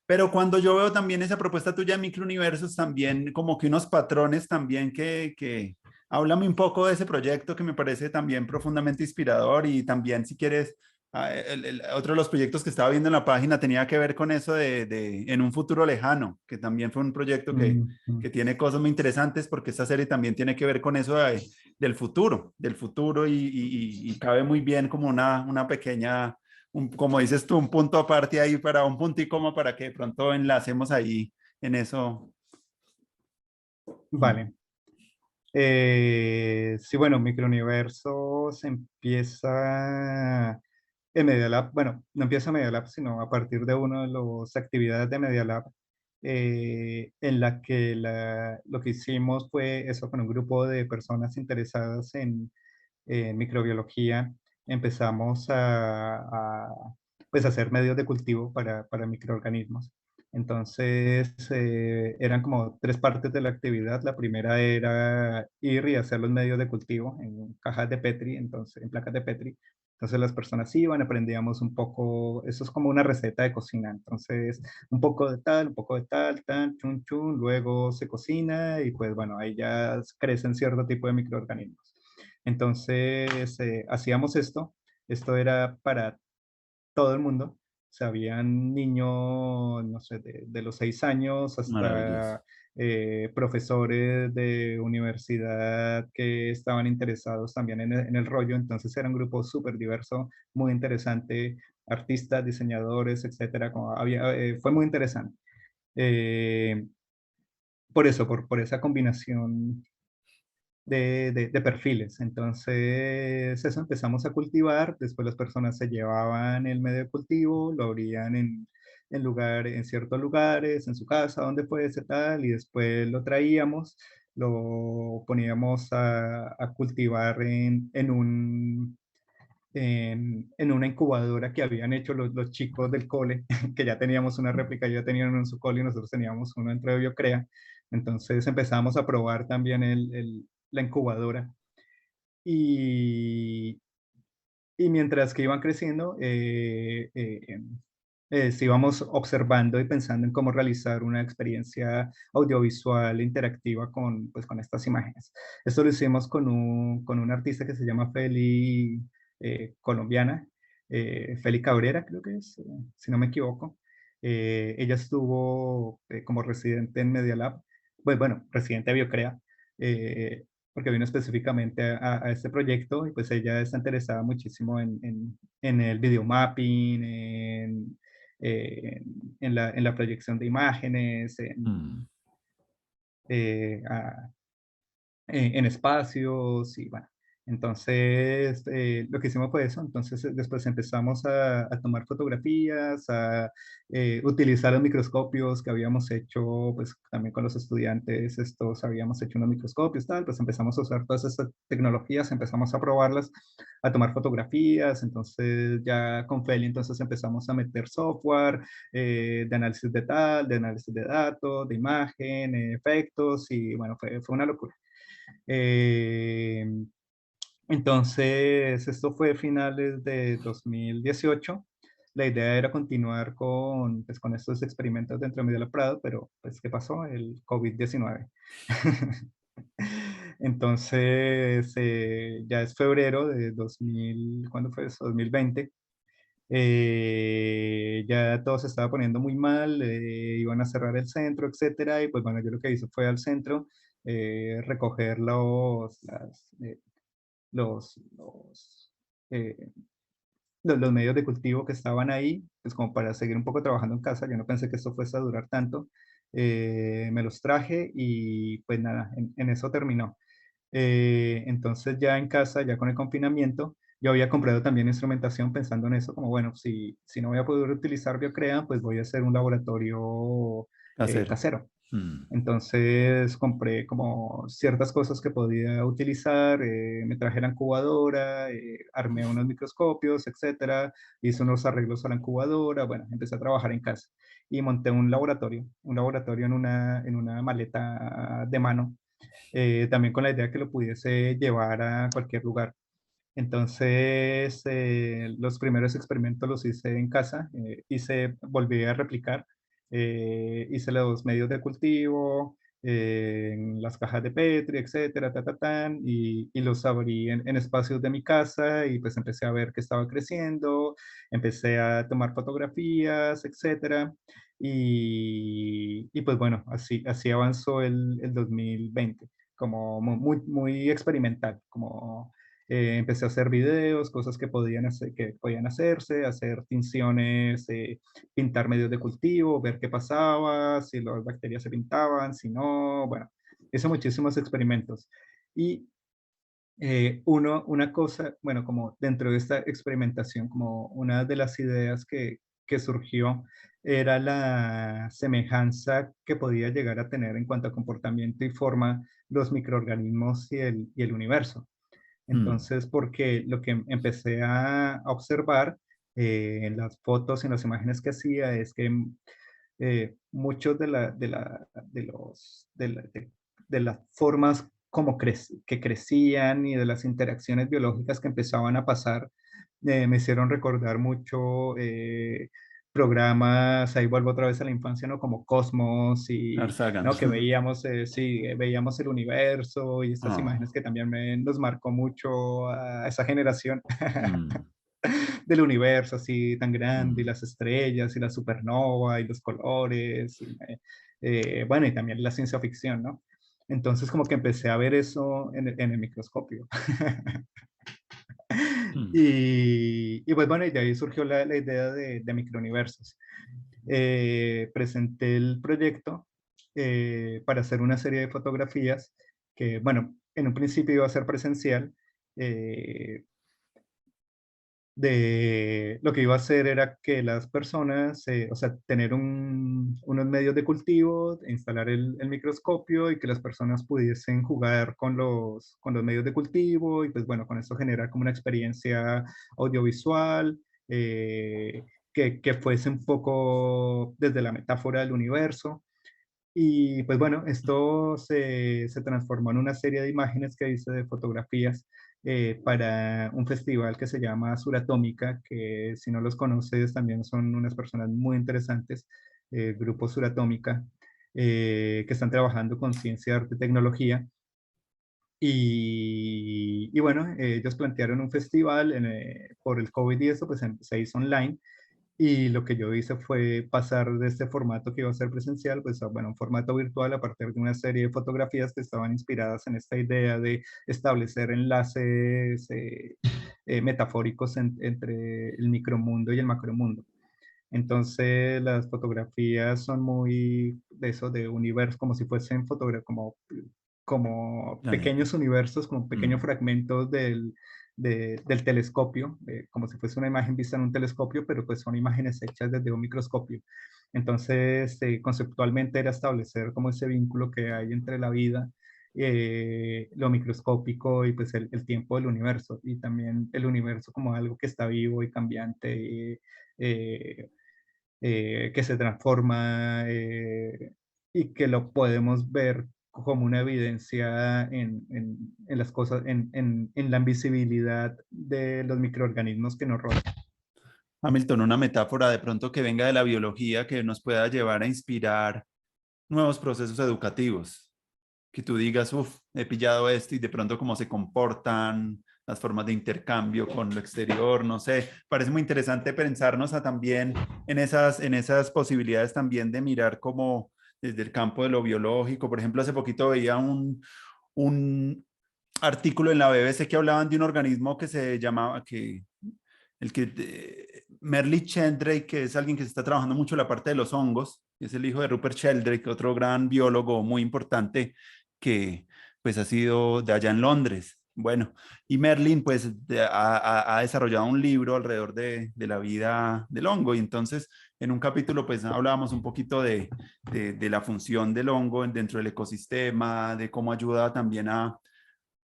Pero cuando yo veo también esa propuesta tuya de microuniversos, también como que unos patrones también que háblame un poco de ese proyecto que me parece también profundamente inspirador y también si quieres, otro de los proyectos que estaba viendo en la página tenía que ver con eso de en un futuro lejano, que también fue un proyecto Mm, mm. que tiene cosas muy interesantes porque esta serie también tiene que ver con eso del futuro y cabe muy bien como una pequeña, como dices tú, un punto aparte ahí para un punto y coma para que de pronto enlacemos ahí en eso. Mm, Vale. Sí, bueno, Microuniversos empieza en Media Lab. Bueno, no empieza en Media Lab, sino a partir de una de las actividades de Media Lab, en la que lo que hicimos fue eso, con un grupo de personas interesadas en microbiología. Empezamos pues, a hacer medios de cultivo para microorganismos. Entonces, eran como tres partes de la actividad. La primera era ir y hacer los medios de cultivo en cajas de Petri, entonces, en placas de Petri. Entonces las personas iban, aprendíamos un poco, eso es como una receta de cocina. Entonces, un poco de tal, un poco de tal, tal, chun, chun, luego se cocina y pues bueno, ahí ya crecen cierto tipo de microorganismos. Entonces, hacíamos esto. Esto era para todo el mundo. O sea, habían niños, no sé, de los 6 años maravilloso. profesores de universidad que estaban interesados también en el rollo, entonces era un grupo súper diverso, muy interesante, artistas, diseñadores, etcétera, fue muy interesante. Eh, por eso, por esa combinación de perfiles. Entonces, eso empezamos a cultivar, después las personas se llevaban el medio de cultivo, lo abrían en ciertos lugares, en su casa, donde fuese, tal, y después lo traíamos, lo poníamos a cultivar en una incubadora que habían hecho los chicos del cole, que ya teníamos una réplica, ya tenían uno en su cole y nosotros teníamos uno dentro de Biocrea. Entonces empezamos a probar también la incubadora. Y, y mientras que iban creciendo, sí íbamos observando y pensando en cómo realizar una experiencia audiovisual interactiva pues, con estas imágenes. Esto lo hicimos con un artista que se llama Feli, colombiana, Feli Cabrera, creo que es, si no me equivoco. Ella estuvo como residente en Media Lab, pues bueno, residente de Biocrea, eh, porque vino específicamente a este proyecto y pues ella está interesada muchísimo en el videomapping, en la proyección de imágenes, Mm. eh, a- en espacios y bueno. Entonces, lo que hicimos fue eso. Entonces, después empezamos a tomar fotografías, a utilizar los microscopios que habíamos hecho, pues también con los estudiantes, estos habíamos hecho unos microscopios, tal, pues empezamos a usar todas esas tecnologías, empezamos a probarlas, a tomar fotografías. Entonces, ya con Feli, entonces empezamos a meter software de análisis de tal, de análisis de datos, de imagen, efectos, y bueno, fue una locura. Eh, entonces, esto fue finales de 2018. La idea era continuar pues, con estos experimentos dentro de Media Prado, pero pues, ¿qué pasó? El COVID-19. Entonces, ya es febrero de 2000, ¿cuándo fue eso? 2020. Ya todo se estaba poniendo muy mal, iban a cerrar el centro, etcétera, y pues bueno, yo lo que hice fue al centro recoger eh, los medios de cultivo que estaban ahí, pues como para seguir un poco trabajando en casa. Yo no pensé que esto fuese a durar tanto. Me los traje y pues nada, en eso terminó. Entonces ya en casa, ya con el confinamiento, yo había comprado también instrumentación pensando en eso, como bueno, si no voy a poder utilizar Biocrea, pues voy a hacer un laboratorio Casero. casero. Mm. Entonces compré como ciertas cosas que podía utilizar, me traje la incubadora, armé unos microscopios, etcétera, hice unos arreglos a la incubadora, bueno, empecé a trabajar en casa y monté un laboratorio en una maleta de mano, también con la idea que lo pudiese llevar a cualquier lugar. Entonces, los primeros experimentos los hice en casa, volví a replicar, hice los medios de cultivo, en las cajas de Petri, etcétera, y los abrí en espacios de mi casa y pues empecé a ver que estaba creciendo, empecé a tomar fotografías, etcétera, y pues bueno, así avanzó el 2020, como muy experimental, como empecé a hacer videos, cosas que podían hacerse, hacer tinciones, pintar medios de cultivo, ver qué pasaba, si las bacterias se pintaban, si no, bueno, hice muchísimos experimentos. Y una cosa, bueno, como dentro de esta experimentación, como una de las ideas que surgió era la semejanza que podía llegar a tener en cuanto a comportamiento y forma los microorganismos y el universo. Mm. Entonces, porque lo que empecé a observar en las fotos, en las imágenes que hacía, es que muchos de las formas como que crecían y de las interacciones biológicas que empezaban a pasar, me hicieron recordar mucho programas, ahí vuelvo otra vez a la infancia, ¿no? Como Cosmos y, Carl Sagan. ¿no? Que veíamos, sí, veíamos el universo y estas imágenes Oh. que también nos marcó mucho a esa generación. Mm. del universo así tan grande, y Mm, las estrellas, y la supernova, y los colores, bueno, y también la ciencia ficción, ¿no? Entonces como que empecé a ver eso en el microscopio. mm, Y pues bueno, y de ahí surgió la idea de microuniversos. Presenté el proyecto para hacer una serie de fotografías que, bueno, en un principio iba a ser presencial. eh, de lo que iba a hacer era que las personas, o sea, tener unos medios de cultivo, instalar el microscopio y que las personas pudiesen jugar con los medios de cultivo y pues bueno, con eso generar como una experiencia audiovisual, que fuese un poco desde la metáfora del universo. Y pues bueno, esto se transformó en una serie de imágenes que hice de fotografías para un festival que se llama Suratómica, que si no los conoces también son unas personas muy interesantes, Grupo Suratómica, que están trabajando con ciencia, arte y tecnología. Y bueno, ellos plantearon un festival por el COVID y eso, pues se hizo online. Y lo que yo hice fue pasar de este formato que iba a ser presencial, pues a, bueno, un formato virtual a partir de una serie de fotografías que estaban inspiradas en esta idea de establecer enlaces metafóricos entre el micromundo y el macromundo. Entonces las fotografías son muy de eso, de universo, como si fuesen como pequeños planetas. universos, como pequeños Mm, fragmentos del telescopio, como si fuese una imagen vista en un telescopio, pero pues son imágenes hechas desde un microscopio. Entonces, conceptualmente era establecer como ese vínculo que hay entre la vida, lo microscópico y pues el tiempo del universo, y también el universo como algo que está vivo y cambiante. Eh, que se transforma y que lo podemos ver como una evidencia en las cosas, en la invisibilidad de los microorganismos que nos rodean. Hamilton, una metáfora de pronto que venga de la biología que nos pueda llevar a inspirar nuevos procesos educativos. Que tú digas, uff, he pillado esto y de pronto cómo se comportan las formas de intercambio con lo exterior, no sé. Parece muy interesante pensarnos también en esas posibilidades también de mirar como desde el campo de lo biológico. Por ejemplo, hace poquito veía un artículo en la BBC que hablaban de un organismo que se llamaba, Merle Sheldrake, que es alguien que se está trabajando mucho en la parte de los hongos, que es el hijo de Rupert Sheldrake, otro gran biólogo muy importante que pues ha sido de allá en Londres. Bueno, y Merlin pues ha desarrollado un libro alrededor de la vida del hongo y entonces en un capítulo pues hablábamos un poquito de la función del hongo dentro del ecosistema, de cómo ayuda también a,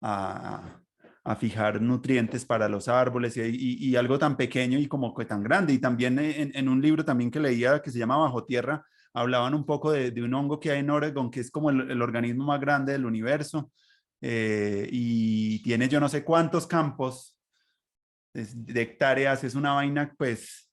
a fijar nutrientes para los árboles y algo tan pequeño y como que tan grande. Y también en un libro también que leía que se llama Bajo Tierra, hablaban un poco de un hongo que hay en Oregon, que es como el organismo más grande del universo y tiene yo no sé cuántos campos de hectáreas, es una vaina pues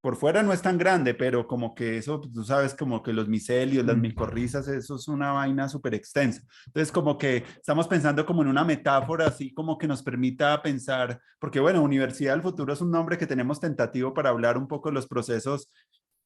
por fuera no es tan grande, pero como que eso, pues, tú sabes, como que los micelios, las Mm. micorrizas, eso es una vaina súper extensa. Entonces, como que estamos pensando como en una metáfora, así como que nos permita pensar, porque bueno, Universidad del Futuro es un nombre que tenemos tentativo para hablar un poco de los procesos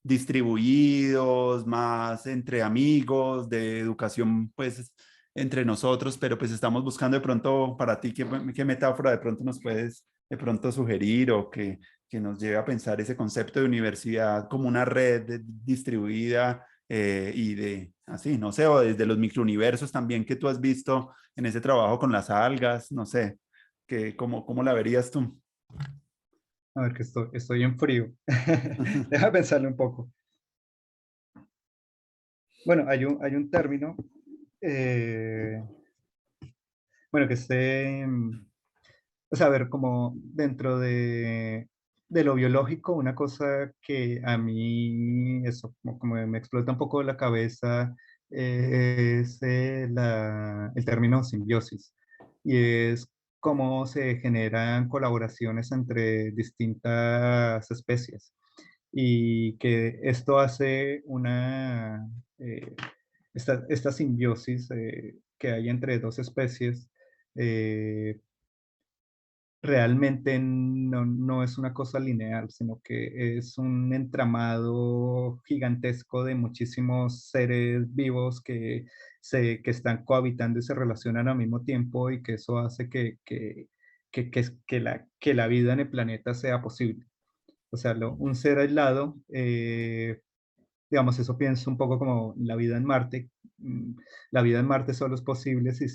distribuidos, más entre amigos, de educación, pues entre nosotros, pero pues estamos buscando de pronto para ti qué metáfora de pronto nos puedes de pronto sugerir o que nos lleve a pensar ese concepto de universidad como una red distribuida y de así, no sé, o desde los microuniversos también que tú has visto en ese trabajo con las algas, no sé, cómo la verías tú? A ver, que estoy en frío. Deja pensarlo un poco. Bueno, hay un término, eh, bueno, o sea, a ver, como dentro de lo biológico, una cosa que a mí, eso, como me explota un poco la cabeza, es el término simbiosis. Y es cómo se generan colaboraciones entre distintas especies. Y que esto hace eh, esta simbiosis que hay entre dos especies. eh, realmente no es una cosa lineal, sino que es un entramado gigantesco de muchísimos seres vivos que están cohabitando y se relacionan al mismo tiempo y que eso hace que la vida en el planeta sea posible. O sea, un ser aislado, digamos, eso pienso un poco como la vida en Marte. mm, La vida en Marte solo es posible si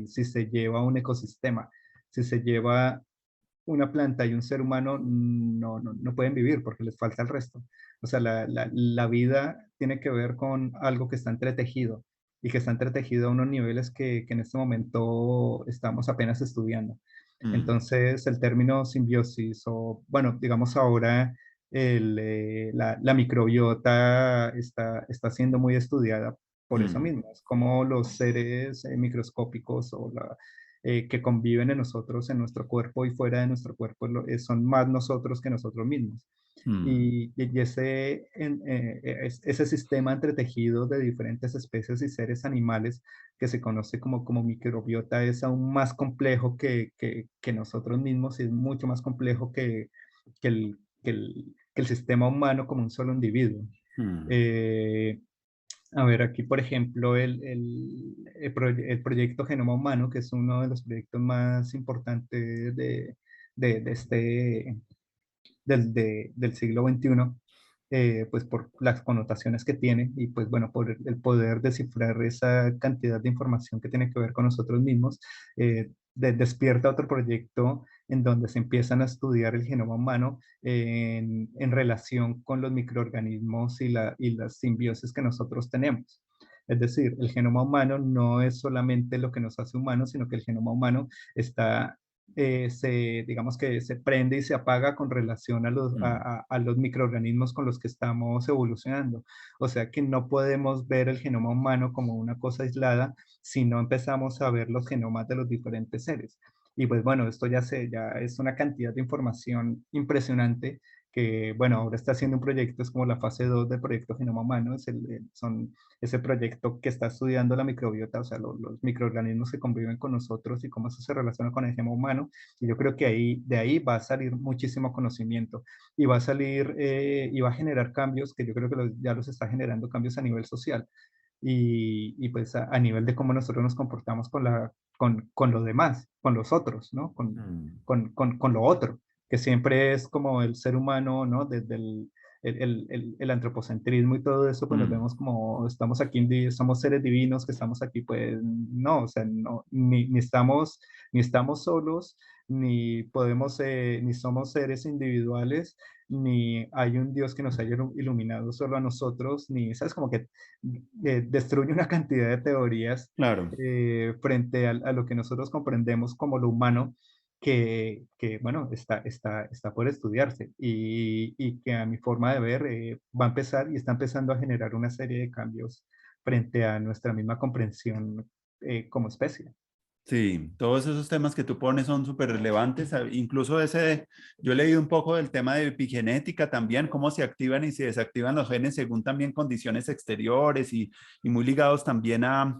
se lleva un ecosistema, si se lleva una planta y un ser humano no pueden vivir porque les falta el resto. O sea, la vida tiene que ver con algo que está entretejido y que está entretejido a unos niveles que en este momento estamos apenas estudiando. Mm, Entonces, el término simbiosis o, bueno, digamos ahora, la microbiota está siendo muy estudiada por eso mm, mismo. Es como los seres microscópicos o que conviven en nosotros, en nuestro cuerpo y fuera de nuestro cuerpo, son más nosotros que nosotros mismos. mm, Y ese sistema entretejido de diferentes especies y seres animales que se conoce como microbiota es aún más complejo que nosotros mismos y es mucho más complejo que el sistema humano como un solo individuo. mm, Eh, a ver, aquí, por ejemplo, el proyecto Genoma Humano, que es uno de los proyectos más importantes de este, del siglo XXI, pues por las connotaciones que tiene y pues bueno, por el poder descifrar esa cantidad de información que tiene que ver con nosotros mismos, despierta otro proyecto en donde se empiezan a estudiar el genoma humano en relación con los microorganismos y las simbiosis que nosotros tenemos. Es decir, el genoma humano no es solamente lo que nos hace humanos, sino que el genoma humano está digamos que se prende y se apaga con relación mm, a los microorganismos con los que estamos evolucionando. O sea que no podemos ver el genoma humano como una cosa aislada si no empezamos a ver los genomas de los diferentes seres. Y pues bueno, esto ya es una cantidad de información impresionante que, bueno, ahora está haciendo un proyecto, es como la fase 2 del proyecto Genoma Humano, son ese proyecto que está estudiando la microbiota, o sea, los microorganismos que conviven con nosotros y cómo eso se relaciona con el genoma humano. Y yo creo que de ahí va a salir muchísimo conocimiento y va a salir y va a generar cambios que yo creo que ya los está generando cambios a nivel social y pues a nivel de cómo nosotros nos comportamos con los demás, con los otros, ¿no? mm, Con lo otro, que siempre es como el ser humano, ¿no? Desde el antropocentrismo y todo eso, pues nos mm. vemos como estamos aquí, somos seres divinos que estamos aquí, pues no, o sea, no, ni estamos solos, ni podemos, ni somos seres individuales, ni hay un Dios que nos haya iluminado solo a nosotros, ni, ¿sabes? Como que destruye una cantidad de teorías Claro. frente a lo que nosotros comprendemos como lo humano, bueno, está por estudiarse y que a mi forma de ver va a empezar y está empezando a generar una serie de cambios frente a nuestra misma comprensión como especie. Sí, todos esos temas que tú pones son súper relevantes. Incluso yo he leído un poco del tema de epigenética también, cómo se activan y se desactivan los genes según también condiciones exteriores y muy ligados también a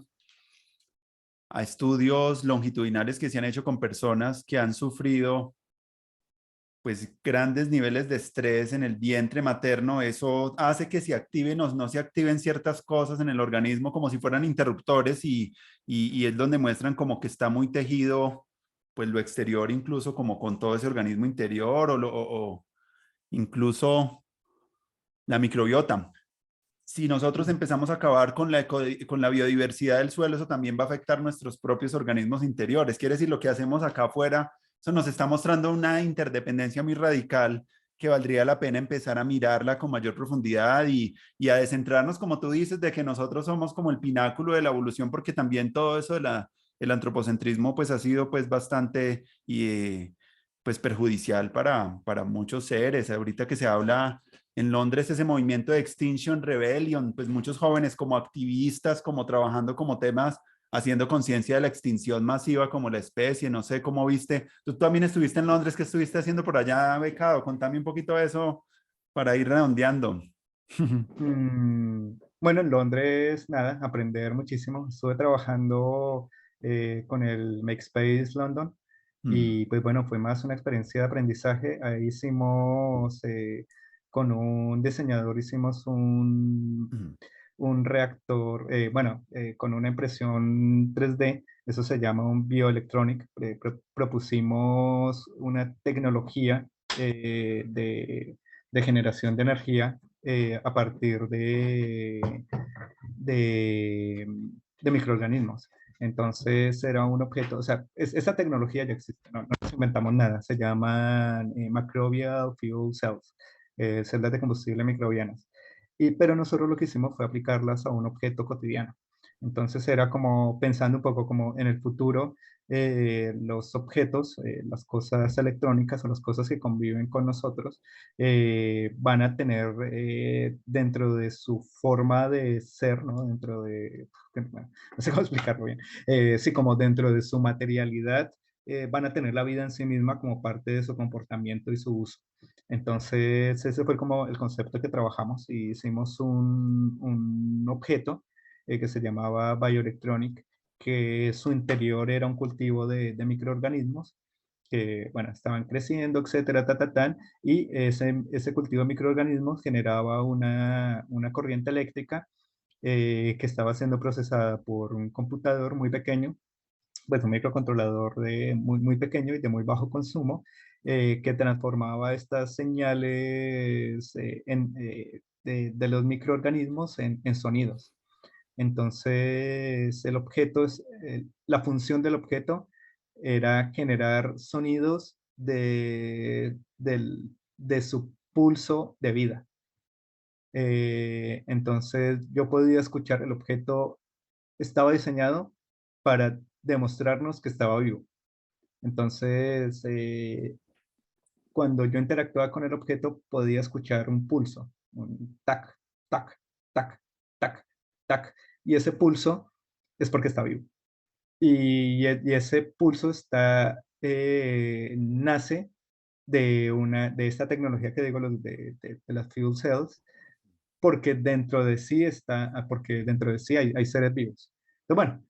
estudios longitudinales que se han hecho con personas que han sufrido pues grandes niveles de estrés en el vientre materno. Eso hace que se activen o no se activen ciertas cosas en el organismo como si fueran interruptores y es donde muestran como que está muy tejido pues lo exterior incluso como con todo ese organismo interior o incluso la microbiota. Si nosotros empezamos a acabar con con la biodiversidad del suelo, eso también va a afectar nuestros propios organismos interiores. Quiere decir, lo que hacemos acá afuera, eso nos está mostrando una interdependencia muy radical que valdría la pena empezar a mirarla con mayor profundidad y a descentrarnos, como tú dices, de que nosotros somos como el pináculo de la evolución, porque también todo eso el antropocentrismo pues ha sido pues bastante pues perjudicial para muchos seres. Ahorita que se habla en Londres ese movimiento de Extinction Rebellion, pues muchos jóvenes como activistas, como trabajando como temas, haciendo conciencia de la extinción masiva como la especie, no sé cómo viste. Tú también estuviste en Londres, ¿qué estuviste haciendo por allá, becado? Contame un poquito de eso para ir redondeando. Bueno, en Londres, nada, aprender muchísimo. Estuve trabajando con el Make Space London. Mm, Y pues bueno, fue más una experiencia de aprendizaje. Ahí hicimos, con un diseñador, hicimos mm, un reactor, bueno, con una impresión 3D, eso se llama un bioelectronic. Propusimos una tecnología de generación de energía a partir de, de microorganismos. Entonces era un objeto, o sea, esa tecnología ya existe, no nos inventamos nada, se llaman microbial fuel cells, celdas de combustible microbianas. Pero nosotros lo que hicimos fue aplicarlas a un objeto cotidiano. Entonces era como pensando un poco como en el futuro, los objetos, las cosas electrónicas o las cosas que conviven con nosotros, van a tener dentro de su forma de ser, ¿no? Dentro de, bueno, no sé cómo explicarlo bien, sí, como dentro de su materialidad, van a tener la vida en sí misma como parte de su comportamiento y su uso. Entonces, ese fue como el concepto que trabajamos y hicimos un objeto que se llamaba Bioelectronic, que su interior era un cultivo de microorganismos que, bueno, estaban creciendo, etcétera, y ese cultivo de microorganismos generaba una corriente eléctrica que estaba siendo procesada por un computador muy pequeño, pues un microcontrolador muy pequeño y de muy bajo consumo, que transformaba estas señales de los microorganismos en sonidos. Entonces, la función del objeto era generar sonidos de su pulso de vida. Entonces, yo podía escuchar el objeto, estaba diseñado para demostrarnos que estaba vivo. Entonces, cuando yo interactuaba con el objeto, podía escuchar un pulso, un tac, tac, tac, tac, tac. Y ese pulso es porque está vivo. Y ese pulso nace de esta tecnología que digo, de las fuel cells, porque dentro de sí hay seres vivos. Entonces, bueno,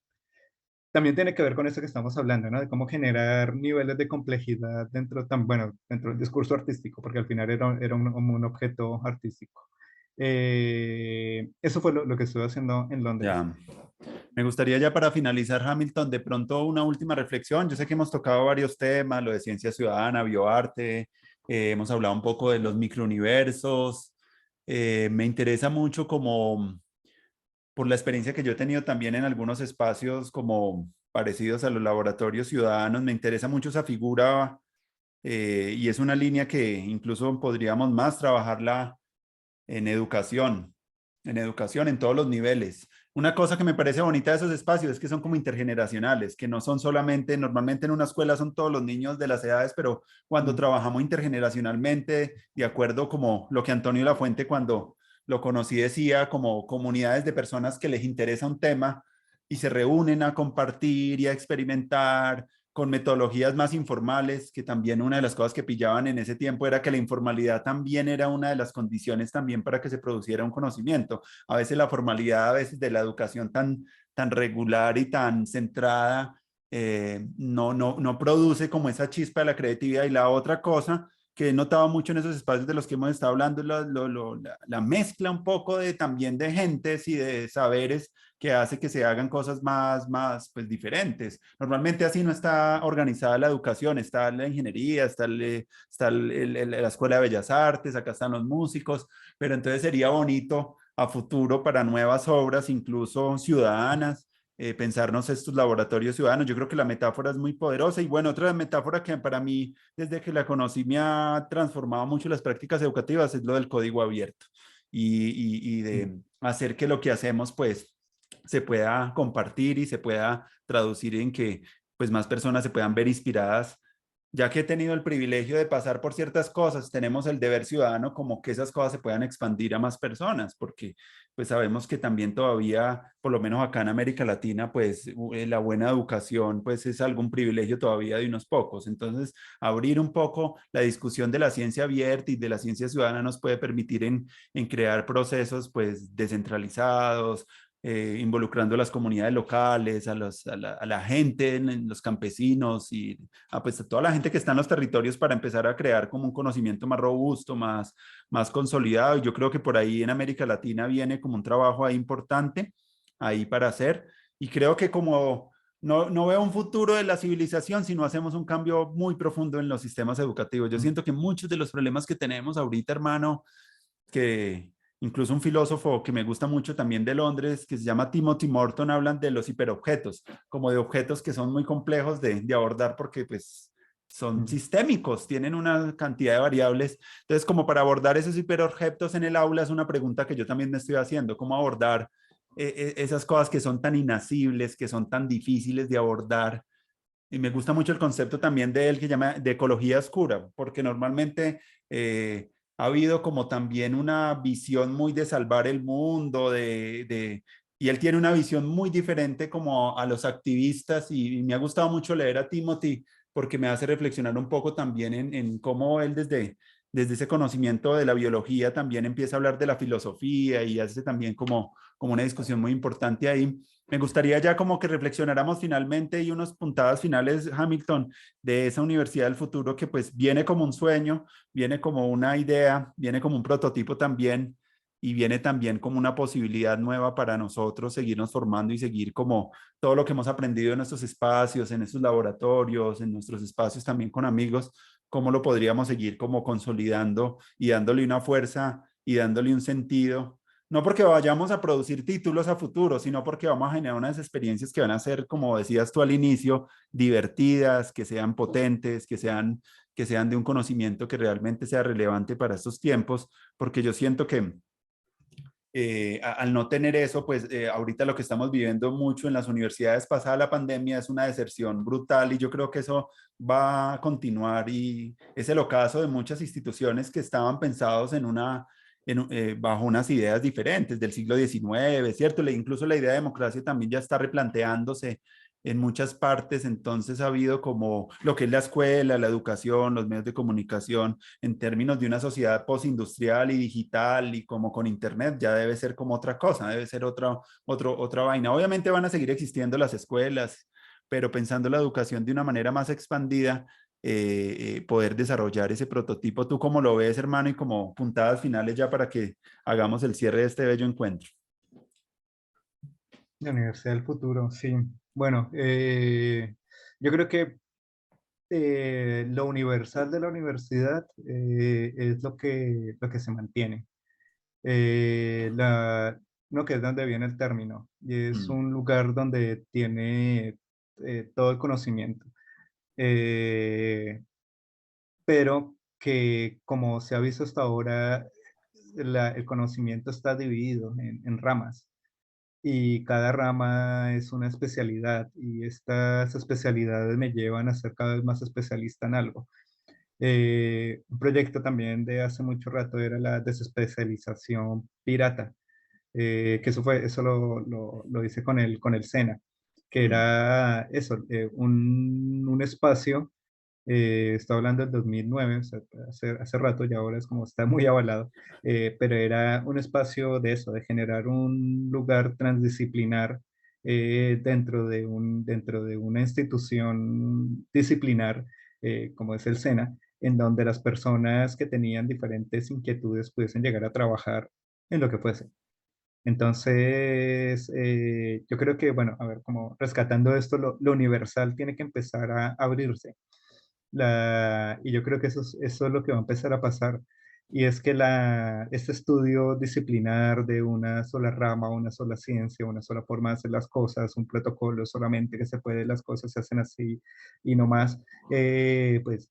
también tiene que ver con eso que estamos hablando, ¿no? De cómo generar niveles de complejidad dentro del discurso artístico, porque al final era un objeto artístico. Eso fue lo que estuve haciendo en Londres. ya. Me gustaría ya para finalizar, Hamilton, de pronto una última reflexión. Yo sé que hemos tocado varios temas, lo de ciencia ciudadana, bioarte, hemos hablado un poco de los microuniversos. Me interesa mucho como por la experiencia que yo he tenido también en algunos espacios como parecidos a los laboratorios ciudadanos, me interesa mucho esa figura y es una línea que incluso podríamos más trabajarla en educación, en todos los niveles. Una cosa que me parece bonita de esos espacios es que son como intergeneracionales, que no son solamente, normalmente en una escuela son todos los niños de las edades, pero cuando Mm. trabajamos intergeneracionalmente, de acuerdo como lo que Antonio Lafuente cuando lo conocí decía, como comunidades de personas que les interesa un tema y se reúnen a compartir y a experimentar con metodologías más informales, que también una de las cosas que pillaban en ese tiempo era que la informalidad también era una de las condiciones también para que se produciera un conocimiento. A veces la formalidad, a veces de la educación tan regular y tan centrada, no produce como esa chispa de la creatividad. Y la otra cosa que he notado mucho en esos espacios de los que hemos estado hablando es la mezcla un poco de también de gentes y de saberes que hace que se hagan cosas más pues, diferentes. Normalmente así no está organizada la educación, está la ingeniería, la Escuela de Bellas Artes, acá están los músicos, pero entonces sería bonito a futuro para nuevas obras, incluso ciudadanas, pensarnos estos laboratorios ciudadanos. Yo creo que la metáfora es muy poderosa y bueno, otra metáfora que para mí, desde que la conocí, me ha transformado mucho las prácticas educativas es lo del código abierto y Mm. de hacer que lo que hacemos pues se pueda compartir y se pueda traducir en que pues más personas se puedan ver inspiradas. Ya que he tenido el privilegio de pasar por ciertas cosas, tenemos el deber ciudadano como que esas cosas se puedan expandir a más personas, porque pues sabemos que también todavía, por lo menos acá en América Latina, pues la buena educación pues es algún privilegio todavía de unos pocos. Entonces, abrir un poco la discusión de la ciencia abierta y de la ciencia ciudadana nos puede permitir en crear procesos pues descentralizados, involucrando a las comunidades locales, a la gente, en los campesinos y pues, a toda la gente que está en los territorios para empezar a crear como un conocimiento más robusto, más consolidado. Y yo creo que por ahí en América Latina viene como un trabajo ahí importante ahí para hacer. Y creo que como no veo un futuro de la civilización si no hacemos un cambio muy profundo en los sistemas educativos. Yo siento que muchos de los problemas que tenemos ahorita, hermano, que incluso un filósofo que me gusta mucho también de Londres, que se llama Timothy Morton, hablan de los hiperobjetos, como de objetos que son muy complejos de abordar porque pues son Mm. sistémicos, tienen una cantidad de variables. Entonces, como para abordar esos hiperobjetos en el aula es una pregunta que yo también me estoy haciendo, cómo abordar esas cosas que son tan inacibles, que son tan difíciles de abordar. Y me gusta mucho el concepto también de él que llama de ecología oscura, porque normalmente ha habido como también una visión muy de salvar el mundo, y él tiene una visión muy diferente como a los activistas y me ha gustado mucho leer a Timothy porque me hace reflexionar un poco también en cómo él desde ese conocimiento de la biología también empieza a hablar de la filosofía y hace también como una discusión muy importante ahí. Me gustaría ya como que reflexionáramos finalmente y unos puntadas finales, Hamilton, de esa universidad del futuro que pues viene como un sueño, viene como una idea, viene como un prototipo también y viene también como una posibilidad nueva para nosotros seguirnos formando y seguir como todo lo que hemos aprendido en estos espacios, en estos laboratorios, en nuestros espacios también con amigos, cómo lo podríamos seguir como consolidando y dándole una fuerza y dándole un sentido no porque vayamos a producir títulos a futuro, sino porque vamos a generar unas experiencias que van a ser, como decías tú al inicio, divertidas, que sean potentes, que sean de un conocimiento que realmente sea relevante para estos tiempos, porque yo siento que al no tener eso, pues ahorita lo que estamos viviendo mucho en las universidades pasada la pandemia es una deserción brutal y yo creo que eso va a continuar y es el ocaso de muchas instituciones que estaban pensados bajo unas ideas diferentes del siglo XIX, ¿cierto? Incluso la idea de democracia también ya está replanteándose en muchas partes, entonces ha habido como lo que es la escuela, la educación, los medios de comunicación, en términos de una sociedad postindustrial y digital y como con internet, ya debe ser como otra cosa, debe ser otra vaina. Obviamente van a seguir existiendo las escuelas, pero pensando la educación de una manera más expandida, poder desarrollar ese prototipo. ¿Tú cómo lo ves, hermano? Y como puntadas finales ya para que hagamos el cierre de este bello encuentro. La Universidad del Futuro, sí. Bueno, yo creo que lo universal de la universidad es lo que se mantiene. No, que es donde viene el término, y es Mm, un lugar donde tiene todo el conocimiento. Eh, pero que como se ha visto hasta ahora, el conocimiento está dividido en ramas y cada rama es una especialidad y estas especialidades me llevan a ser cada vez más especialista en algo. Un proyecto también de hace mucho rato era la desespecialización pirata, que eso lo hice con el SENA, que mm, era eso, un espacio, estaba hablando del 2009, o sea, hace rato y ahora es como está muy avalado, pero era un espacio de eso, de generar un lugar transdisciplinar dentro de una institución disciplinar, como es el SENA, en donde las personas que tenían diferentes inquietudes pudiesen llegar a trabajar en lo que fuese. Entonces, yo creo que, bueno, a ver, como rescatando esto, lo universal tiene que empezar a abrirse. Y yo creo que eso es lo que va a empezar a pasar. Y es que este estudio disciplinar de una sola rama, una sola ciencia, una sola forma de hacer las cosas, un protocolo solamente que se puede, las cosas se hacen así y no más, pues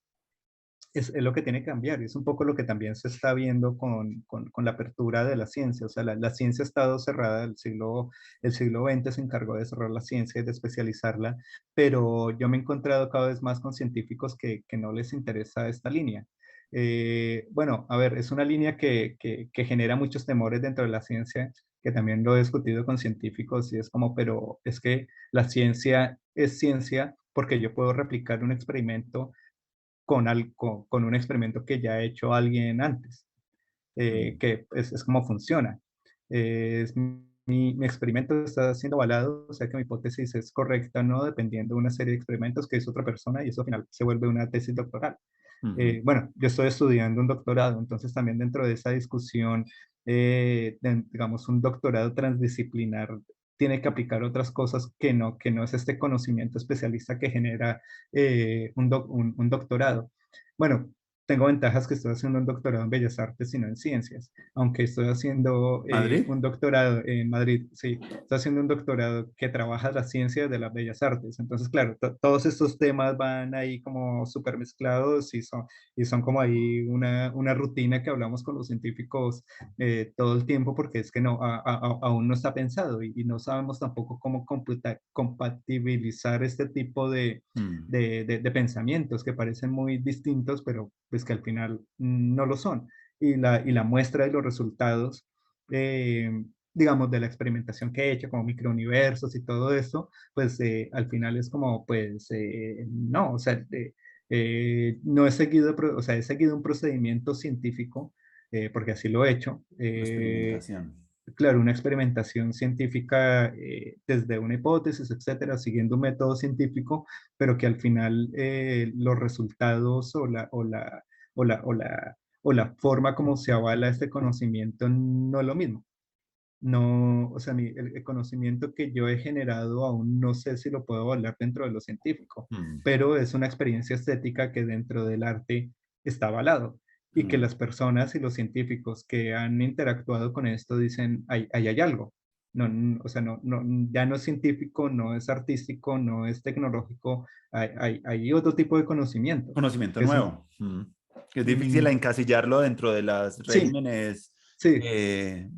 es lo que tiene que cambiar, y es un poco lo que también se está viendo con la apertura de la ciencia. O sea, la ciencia ha estado cerrada, el siglo XX se encargó de cerrar la ciencia y de especializarla, pero yo me he encontrado cada vez más con científicos que no les interesa esta línea. Bueno, a ver, es una línea que genera muchos temores dentro de la ciencia, que también lo he discutido con científicos, y es como, pero es que la ciencia es ciencia porque yo puedo replicar un experimento con un experimento que ya ha hecho alguien antes, mm, que es como funciona. Es mi experimento está siendo avalado, o sea que mi hipótesis es correcta, ¿no? Dependiendo de una serie de experimentos que hizo otra persona y eso al final se vuelve una tesis doctoral. Ujú. Bueno, yo estoy estudiando un doctorado, entonces también dentro de esa discusión, digamos, un doctorado transdisciplinar tiene que aplicar otras cosas que no es este conocimiento especialista que genera un doctorado. Bueno, tengo ventajas que estoy haciendo un doctorado en Bellas Artes y no en Ciencias, aunque estoy haciendo ¿Madrid? un doctorado en Madrid, sí, estoy haciendo un doctorado que trabaja la ciencia de las bellas artes. Entonces, claro, todos estos temas van ahí como súper mezclados y son como ahí una rutina que hablamos con los científicos todo el tiempo porque es que no, aún no está pensado y no sabemos tampoco cómo compatibilizar este tipo Mm. de pensamientos que parecen muy distintos, pero pues que al final no lo son. Y la muestra de los resultados, eh, digamos, de la experimentación que he hecho, como microuniversos y todo eso, pues al final es como, pues, no, o sea, no he seguido, o sea, he seguido un procedimiento científico, porque así lo he hecho. Una experimentación. Claro, una experimentación científica desde una hipótesis, etcétera, siguiendo un método científico, pero que al final los resultados o la forma como se avala este conocimiento no es lo mismo. No, o sea, el conocimiento que yo he generado aún no sé si lo puedo avalar dentro de lo científico, Mm. pero es una experiencia estética que dentro del arte está avalado y que Mm. las personas y los científicos que han interactuado con esto dicen, ahí hay algo. No, o sea, ya no es científico, no es artístico, no es tecnológico, hay otro tipo de conocimiento, Conocimiento que es nuevo. Mm. Que es difícil un, encasillarlo dentro de los sí, regímenes sí,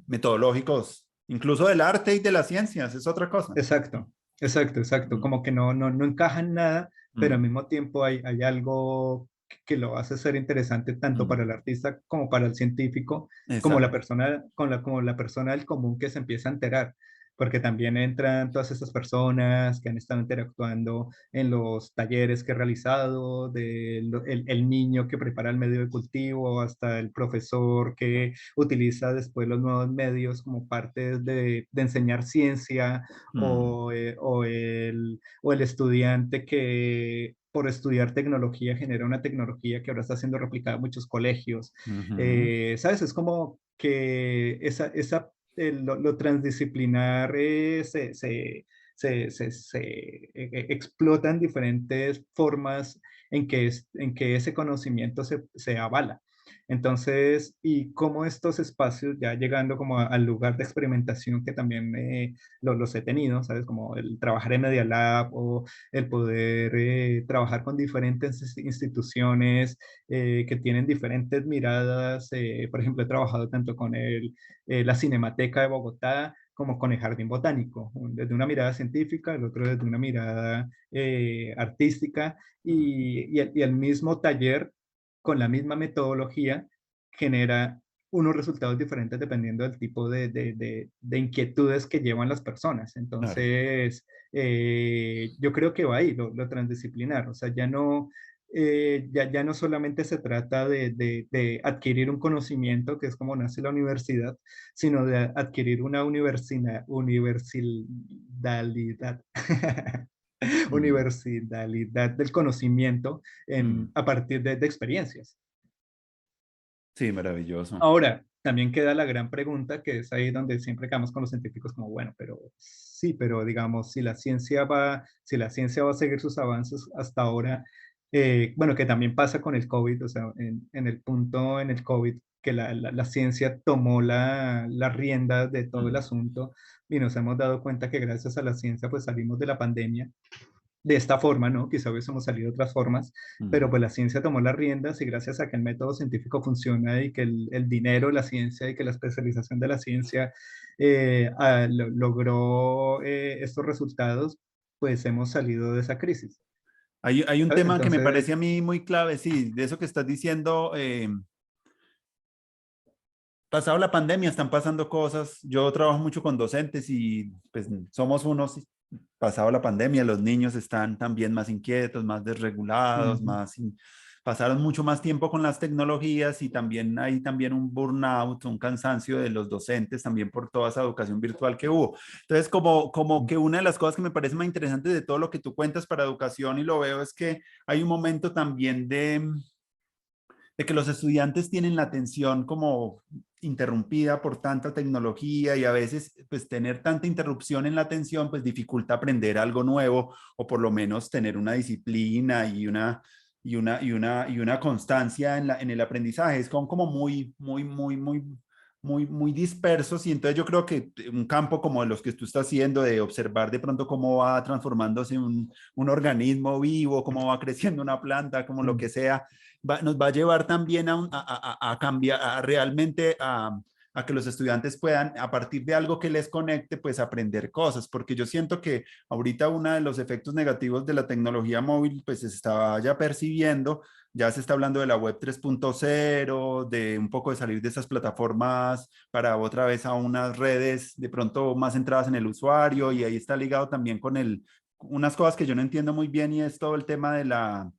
metodológicos, incluso del arte y de las ciencias, es otra cosa. exacto, exacto, exacto. Mm. Como que no encaja en nada, pero al Mm. mismo tiempo hay algo que lo hace ser interesante tanto para Mm. el artista como para el científico, como la Exacto. persona, como la persona del común que se empieza a enterar. Porque también entran todas estas personas que han estado interactuando en los talleres que he realizado, el niño que prepara el medio de cultivo, hasta el profesor que utiliza después los nuevos medios como parte de enseñar ciencia Mm. o el estudiante que por estudiar tecnología genera una tecnología que ahora está siendo replicada en muchos colegios. Ujú. ¿Sabes? Es como que lo transdisciplinar explota en diferentes formas en que ese conocimiento se avala. Entonces, y cómo estos espacios, ya llegando como al lugar de experimentación que también los he tenido, ¿sabes? Como el trabajar en Media Lab o el poder trabajar con diferentes instituciones que tienen diferentes miradas. Por ejemplo, he trabajado tanto con la Cinemateca de Bogotá como con el Jardín Botánico, desde una mirada científica, el otro desde una mirada artística y el mismo taller con la misma metodología genera unos resultados diferentes dependiendo del tipo de inquietudes que llevan las personas. Claro. Entonces, yo creo que va ahí lo transdisciplinar, o sea, ya no solamente se trata de adquirir un conocimiento, que es como nace la universidad, sino de adquirir una universalidad, Mm. universalidad del conocimiento Mm. a partir de experiencias. Sí, maravilloso. Ahora, también queda la gran pregunta, que es ahí donde siempre quedamos con los científicos como, bueno, pero sí, pero digamos, si la ciencia va a seguir sus avances hasta ahora, bueno, que también pasa con el COVID, o sea, en el punto en el COVID, que la ciencia tomó las riendas de todo el Mm. asunto y nos hemos dado cuenta que gracias a la ciencia pues salimos de la pandemia de esta forma, ¿no? Quizá hubiésemos salido de otras formas, pero Mm. pues la ciencia tomó las riendas y gracias a que el método científico funciona y que el dinero, la ciencia y que la especialización de la ciencia logró estos resultados, pues hemos salido de esa crisis. Hay un ¿Sabes? tema que me parece Entonces, a mí muy clave, sí, de eso que estás diciendo. Pasado la pandemia están pasando cosas. Yo trabajo mucho con docentes y pues somos unos, pasado la pandemia, los niños están también más inquietos, más desregulados, ujú, pasaron mucho más tiempo con las tecnologías y también hay también un burnout, un cansancio de los docentes también por toda esa educación virtual que hubo. Entonces, como que una de las cosas que me parece más interesante de todo lo que tú cuentas para educación y lo veo es que hay un momento también de que los estudiantes tienen la atención como interrumpida por tanta tecnología y a veces pues tener tanta interrupción en la atención pues dificulta aprender algo nuevo o por lo menos tener una disciplina y una constancia en el aprendizaje. Es como muy dispersos y entonces yo creo que un campo como los que tú estás haciendo de observar de pronto cómo va transformándose un organismo vivo, cómo va creciendo una planta, como lo que sea, nos va a llevar también a cambiar, a realmente a que los estudiantes puedan, a partir de algo que les conecte, pues aprender cosas, porque yo siento que ahorita uno de los efectos negativos de la tecnología móvil, pues se está ya percibiendo, ya se está hablando de la web 3.0, de un poco de salir de esas plataformas para otra vez a unas redes de pronto más centradas en el usuario y ahí está ligado también con unas cosas que yo no entiendo muy bien y es todo el tema de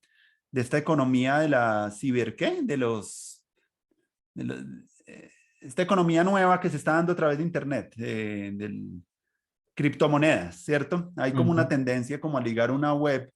esta economía de la ciber, ¿qué? De los esta economía nueva que se está dando a través de Internet, del criptomonedas, ¿cierto? Hay como una Ujú. tendencia como a ligar una web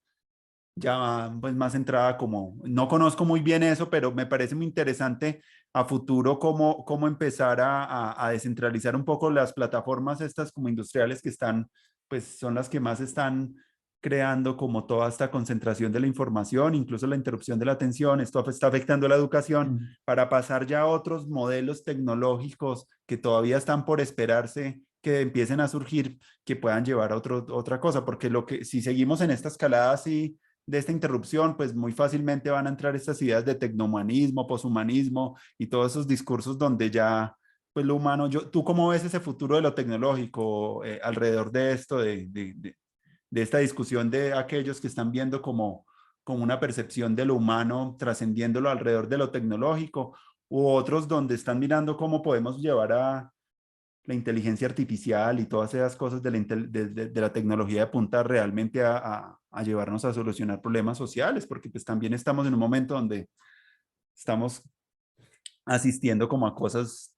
ya pues más centrada como, no conozco muy bien eso, pero me parece muy interesante a futuro cómo empezar a descentralizar un poco las plataformas estas como industriales que están, pues son las que más están creando como toda esta concentración de la información, incluso la interrupción de la atención, esto está afectando la educación, Mm. para pasar ya a otros modelos tecnológicos que todavía están por esperarse que empiecen a surgir, que puedan llevar a otra cosa, porque si seguimos en esta escalada así, de esta interrupción, pues muy fácilmente van a entrar estas ideas de tecnohumanismo, poshumanismo y todos esos discursos donde ya, pues lo humano, ¿tú cómo ves ese futuro de lo tecnológico alrededor de esto, de esta discusión de aquellos que están viendo como una percepción de lo humano trascendiéndolo alrededor de lo tecnológico, u otros donde están mirando cómo podemos llevar a la inteligencia artificial y todas esas cosas de la tecnología de punta realmente a llevarnos a solucionar problemas sociales, porque pues también estamos en un momento donde estamos asistiendo como a cosas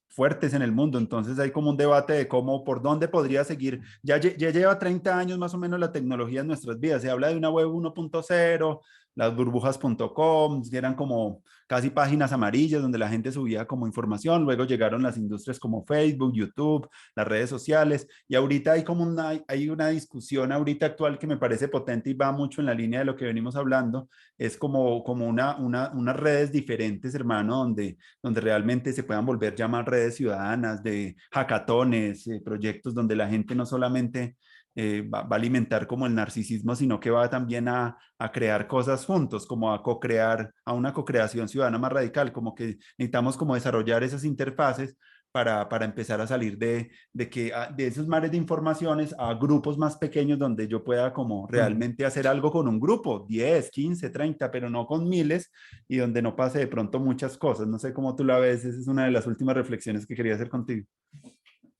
fuertes en el mundo. Entonces hay como un debate de cómo, por dónde podría seguir. Ya lleva 30 años más o menos la tecnología en nuestras vidas. Se habla de una web 1.0, las burbujas.com, que eran como casi páginas amarillas donde la gente subía como información. Luego llegaron las industrias como Facebook, YouTube, las redes sociales. Y ahorita hay una discusión ahorita actual que me parece potente y va mucho en la línea de lo que venimos hablando. Es como unas redes diferentes, hermano, donde realmente se puedan volver ya más redes ciudadanas, de hackatones, proyectos donde la gente no solamente va a alimentar como el narcisismo, sino que va también a crear cosas juntos, como a co-crear, a una co-creación ciudadana más radical, como que necesitamos como desarrollar esas interfaces para empezar a salir de esos mares de informaciones a grupos más pequeños donde yo pueda como Mm. realmente hacer algo con un grupo, 10 15 30 pero no con miles, y donde no pase de pronto muchas cosas. No sé cómo tú la ves, esa es una de las últimas reflexiones que quería hacer contigo.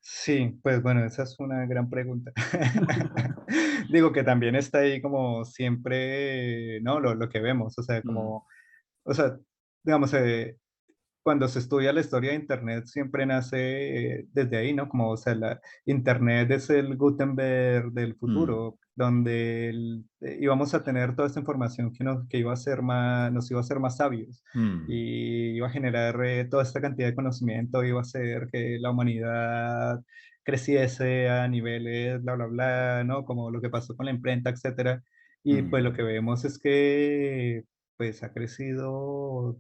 Sí, pues bueno, esa es una gran pregunta. Digo que también está ahí como siempre, ¿no? Lo que vemos, o sea, Mm, como, o sea, digamos, cuando se estudia la historia de Internet siempre nace desde ahí, ¿no? Como, o sea, Internet es el Gutenberg del mm, futuro, donde íbamos a tener toda esta información que iba a ser más, nos iba a hacer más sabios mm, y iba a generar toda esta cantidad de conocimiento, iba a hacer que la humanidad creciese a niveles, bla, bla, bla, ¿no? Como lo que pasó con la imprenta, etcétera. Y pues lo mm, que vemos es que pues ha crecido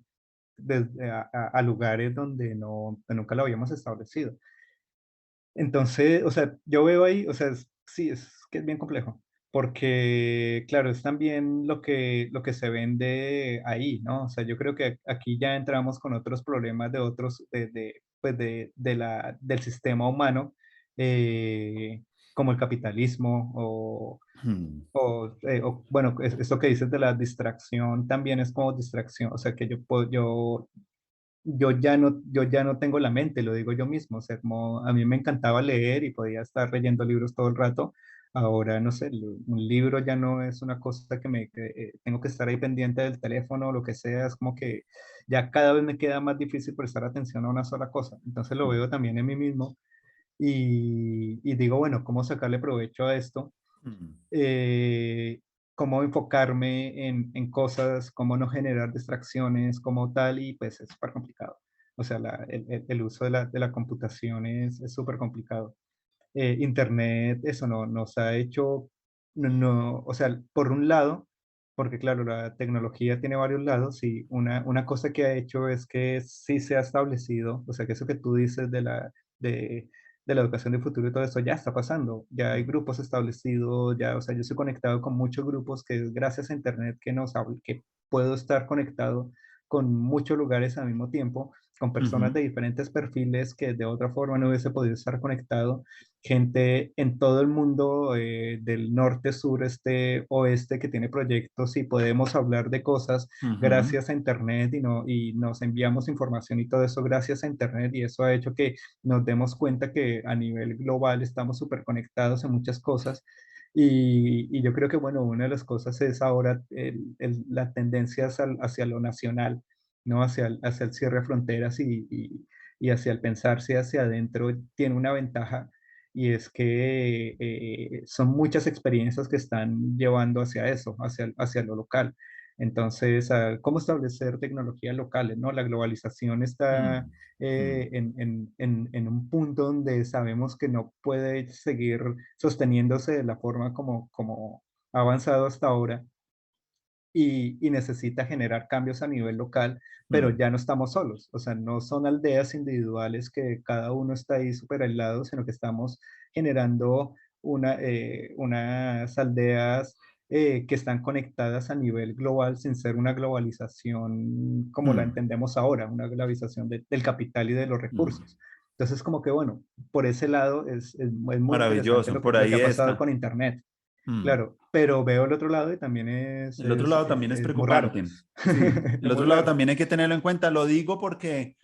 desde a lugares donde nunca lo habíamos establecido. Entonces, o sea, yo veo ahí, o sea, sí, es que es bien complejo, porque, claro, es también lo que se vende ahí, ¿no? O sea, yo creo que aquí ya entramos con otros problemas de otros, pues del sistema humano, eh, como el capitalismo mm, bueno, esto que dices de la distracción también es como distracción, o sea, que yo ya no tengo la mente, lo digo yo mismo, o sea, como a mí me encantaba leer y podía estar leyendo libros todo el rato, Ahora, no sé, un libro ya no es una cosa que tengo que estar ahí pendiente del teléfono o lo que sea, es como que ya cada vez me queda más difícil prestar atención a una sola cosa. Entonces lo veo también en mí mismo y digo, bueno, ¿cómo sacarle provecho a esto? Mm, eh, Cómo enfocarme en cosas, cómo no generar distracciones como tal, y pues es súper complicado. O sea, el uso de la computación es súper complicado. Internet, eso no, nos ha hecho, o sea, por un lado, porque claro, la tecnología tiene varios lados y una cosa que ha hecho es que sí se ha establecido, o sea, que eso que tú dices de, de la educación del futuro y todo eso ya está pasando, ya hay mm, grupos establecidos, ya, o sea, yo estoy conectado con muchos grupos que es gracias a Internet que puedo estar conectado con muchos lugares al mismo tiempo, con personas ujú, de diferentes perfiles que de otra forma no hubiese podido estar conectado, gente en todo el mundo, del norte, sur, este, oeste, que tiene proyectos y podemos hablar de cosas ujú, gracias a Internet y nos enviamos información y todo eso gracias a Internet y eso ha hecho que nos demos cuenta que a nivel global estamos súper conectados en muchas cosas. Y yo creo que, bueno, una de las cosas es ahora la tendencia hacia lo nacional, ¿no? Hacia el cierre de fronteras y hacia el pensarse hacia adentro tiene una ventaja y es que son muchas experiencias que están llevando hacia eso, hacia lo local. Entonces, ¿cómo establecer tecnologías locales, no? La globalización está mm, mm, en un punto donde sabemos que no puede seguir sosteniéndose de la forma como ha avanzado hasta ahora y necesita generar cambios a nivel local, pero mm, ya no estamos solos, o sea, no son aldeas individuales que cada uno está ahí súper aislado, sino que estamos generando unas aldeas que están conectadas a nivel global sin ser una globalización como la mm, entendemos ahora, una globalización del capital y de los mm. recursos. Entonces, como que bueno, por ese lado es muy interesante Maravilloso, por lo que ahí ha pasado está. con Internet. Mm. Claro, pero veo el otro lado y también El otro lado también es es muy raro. preocupante. Sí, el Es muy otro lado raro. también hay que tenerlo en cuenta. Lo digo porque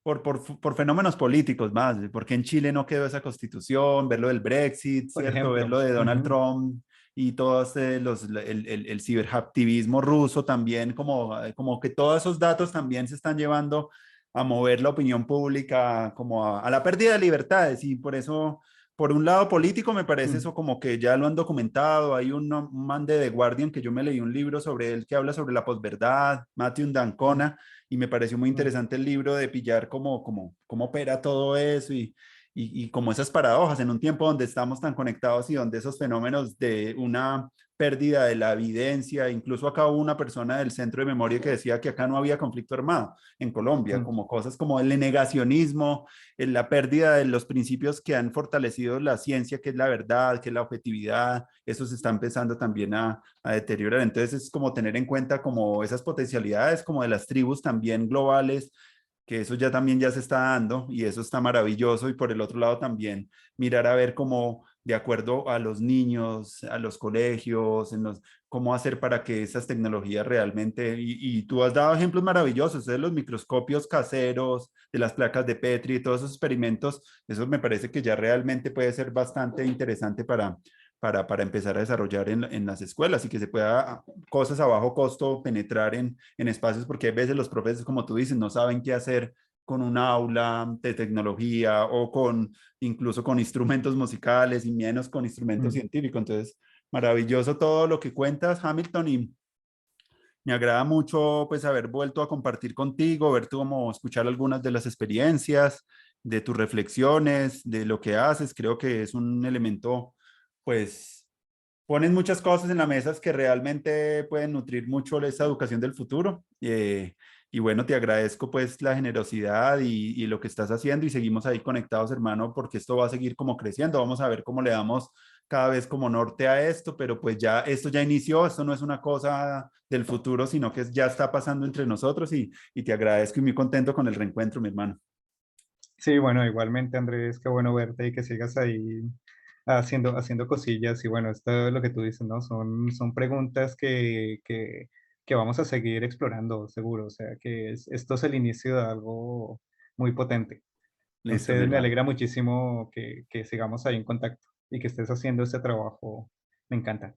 por fenómenos políticos más, porque en Chile no quedó esa constitución, ver lo del Brexit, Por ¿cierto? Ver lo ejemplo, de Donald ujú, Trump y todo el ciberactivismo ruso también, como que todos esos datos también se están llevando a mover la opinión pública como a la pérdida de libertades y por eso, por un lado político, me parece mm, eso como que ya lo han documentado. Hay un man de The Guardian que yo me leí un libro sobre él que habla sobre la posverdad, Matthew mm, Dancona, y me pareció muy mm, interesante el libro de pillar cómo opera todo eso y como esas paradojas en un tiempo donde estamos tan conectados y donde esos fenómenos de una pérdida de la evidencia, incluso acá hubo una persona del Centro de Memoria que decía que acá no había conflicto armado en Colombia, mm, como cosas como el negacionismo, la pérdida de los principios que han fortalecido la ciencia, que es la verdad, que es la objetividad, eso se está empezando también a deteriorar. Entonces es como tener en cuenta como esas potencialidades como de las tribus también globales, que eso ya también ya se está dando y eso está maravilloso. Y por el otro lado también mirar a ver cómo de acuerdo a los niños, a los colegios, cómo hacer para que esas tecnologías realmente, y tú has dado ejemplos maravillosos, de los microscopios caseros, de las placas de Petri, todos esos experimentos, eso me parece que ya realmente puede ser bastante interesante para empezar a desarrollar en las escuelas y que se pueda, cosas a bajo costo, penetrar en espacios, porque a veces los profesores, como tú dices, no saben qué hacer con un aula de tecnología o incluso con instrumentos musicales y menos con instrumentos mm. científicos. Entonces, maravilloso todo lo que cuentas, Hamilton, y me agrada mucho pues haber vuelto a compartir contigo, ver tú cómo escuchar algunas de las experiencias, de tus reflexiones, de lo que haces. Creo que es un elemento, pues, pones muchas cosas en la mesa que realmente pueden nutrir mucho esa educación del futuro. Y bueno, te agradezco pues la generosidad y lo que estás haciendo y seguimos ahí conectados, hermano, porque esto va a seguir como creciendo. Vamos a ver cómo le damos cada vez como norte a esto, pero pues ya esto ya inició, esto no es una cosa del futuro, sino que ya está pasando entre nosotros y te agradezco y muy contento con el reencuentro, mi hermano. Sí, bueno, igualmente Andrés, qué bueno verte y que sigas ahí haciendo cosillas y bueno, esto es lo que tú dices, ¿no? Son preguntas que vamos a seguir explorando, seguro, o sea, esto es el inicio de algo muy potente. Listo, mi Entonces me hermano. alegra muchísimo que sigamos ahí en contacto y que estés haciendo ese trabajo. Me encanta.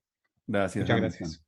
Gracias, Muchas Hamilton. gracias.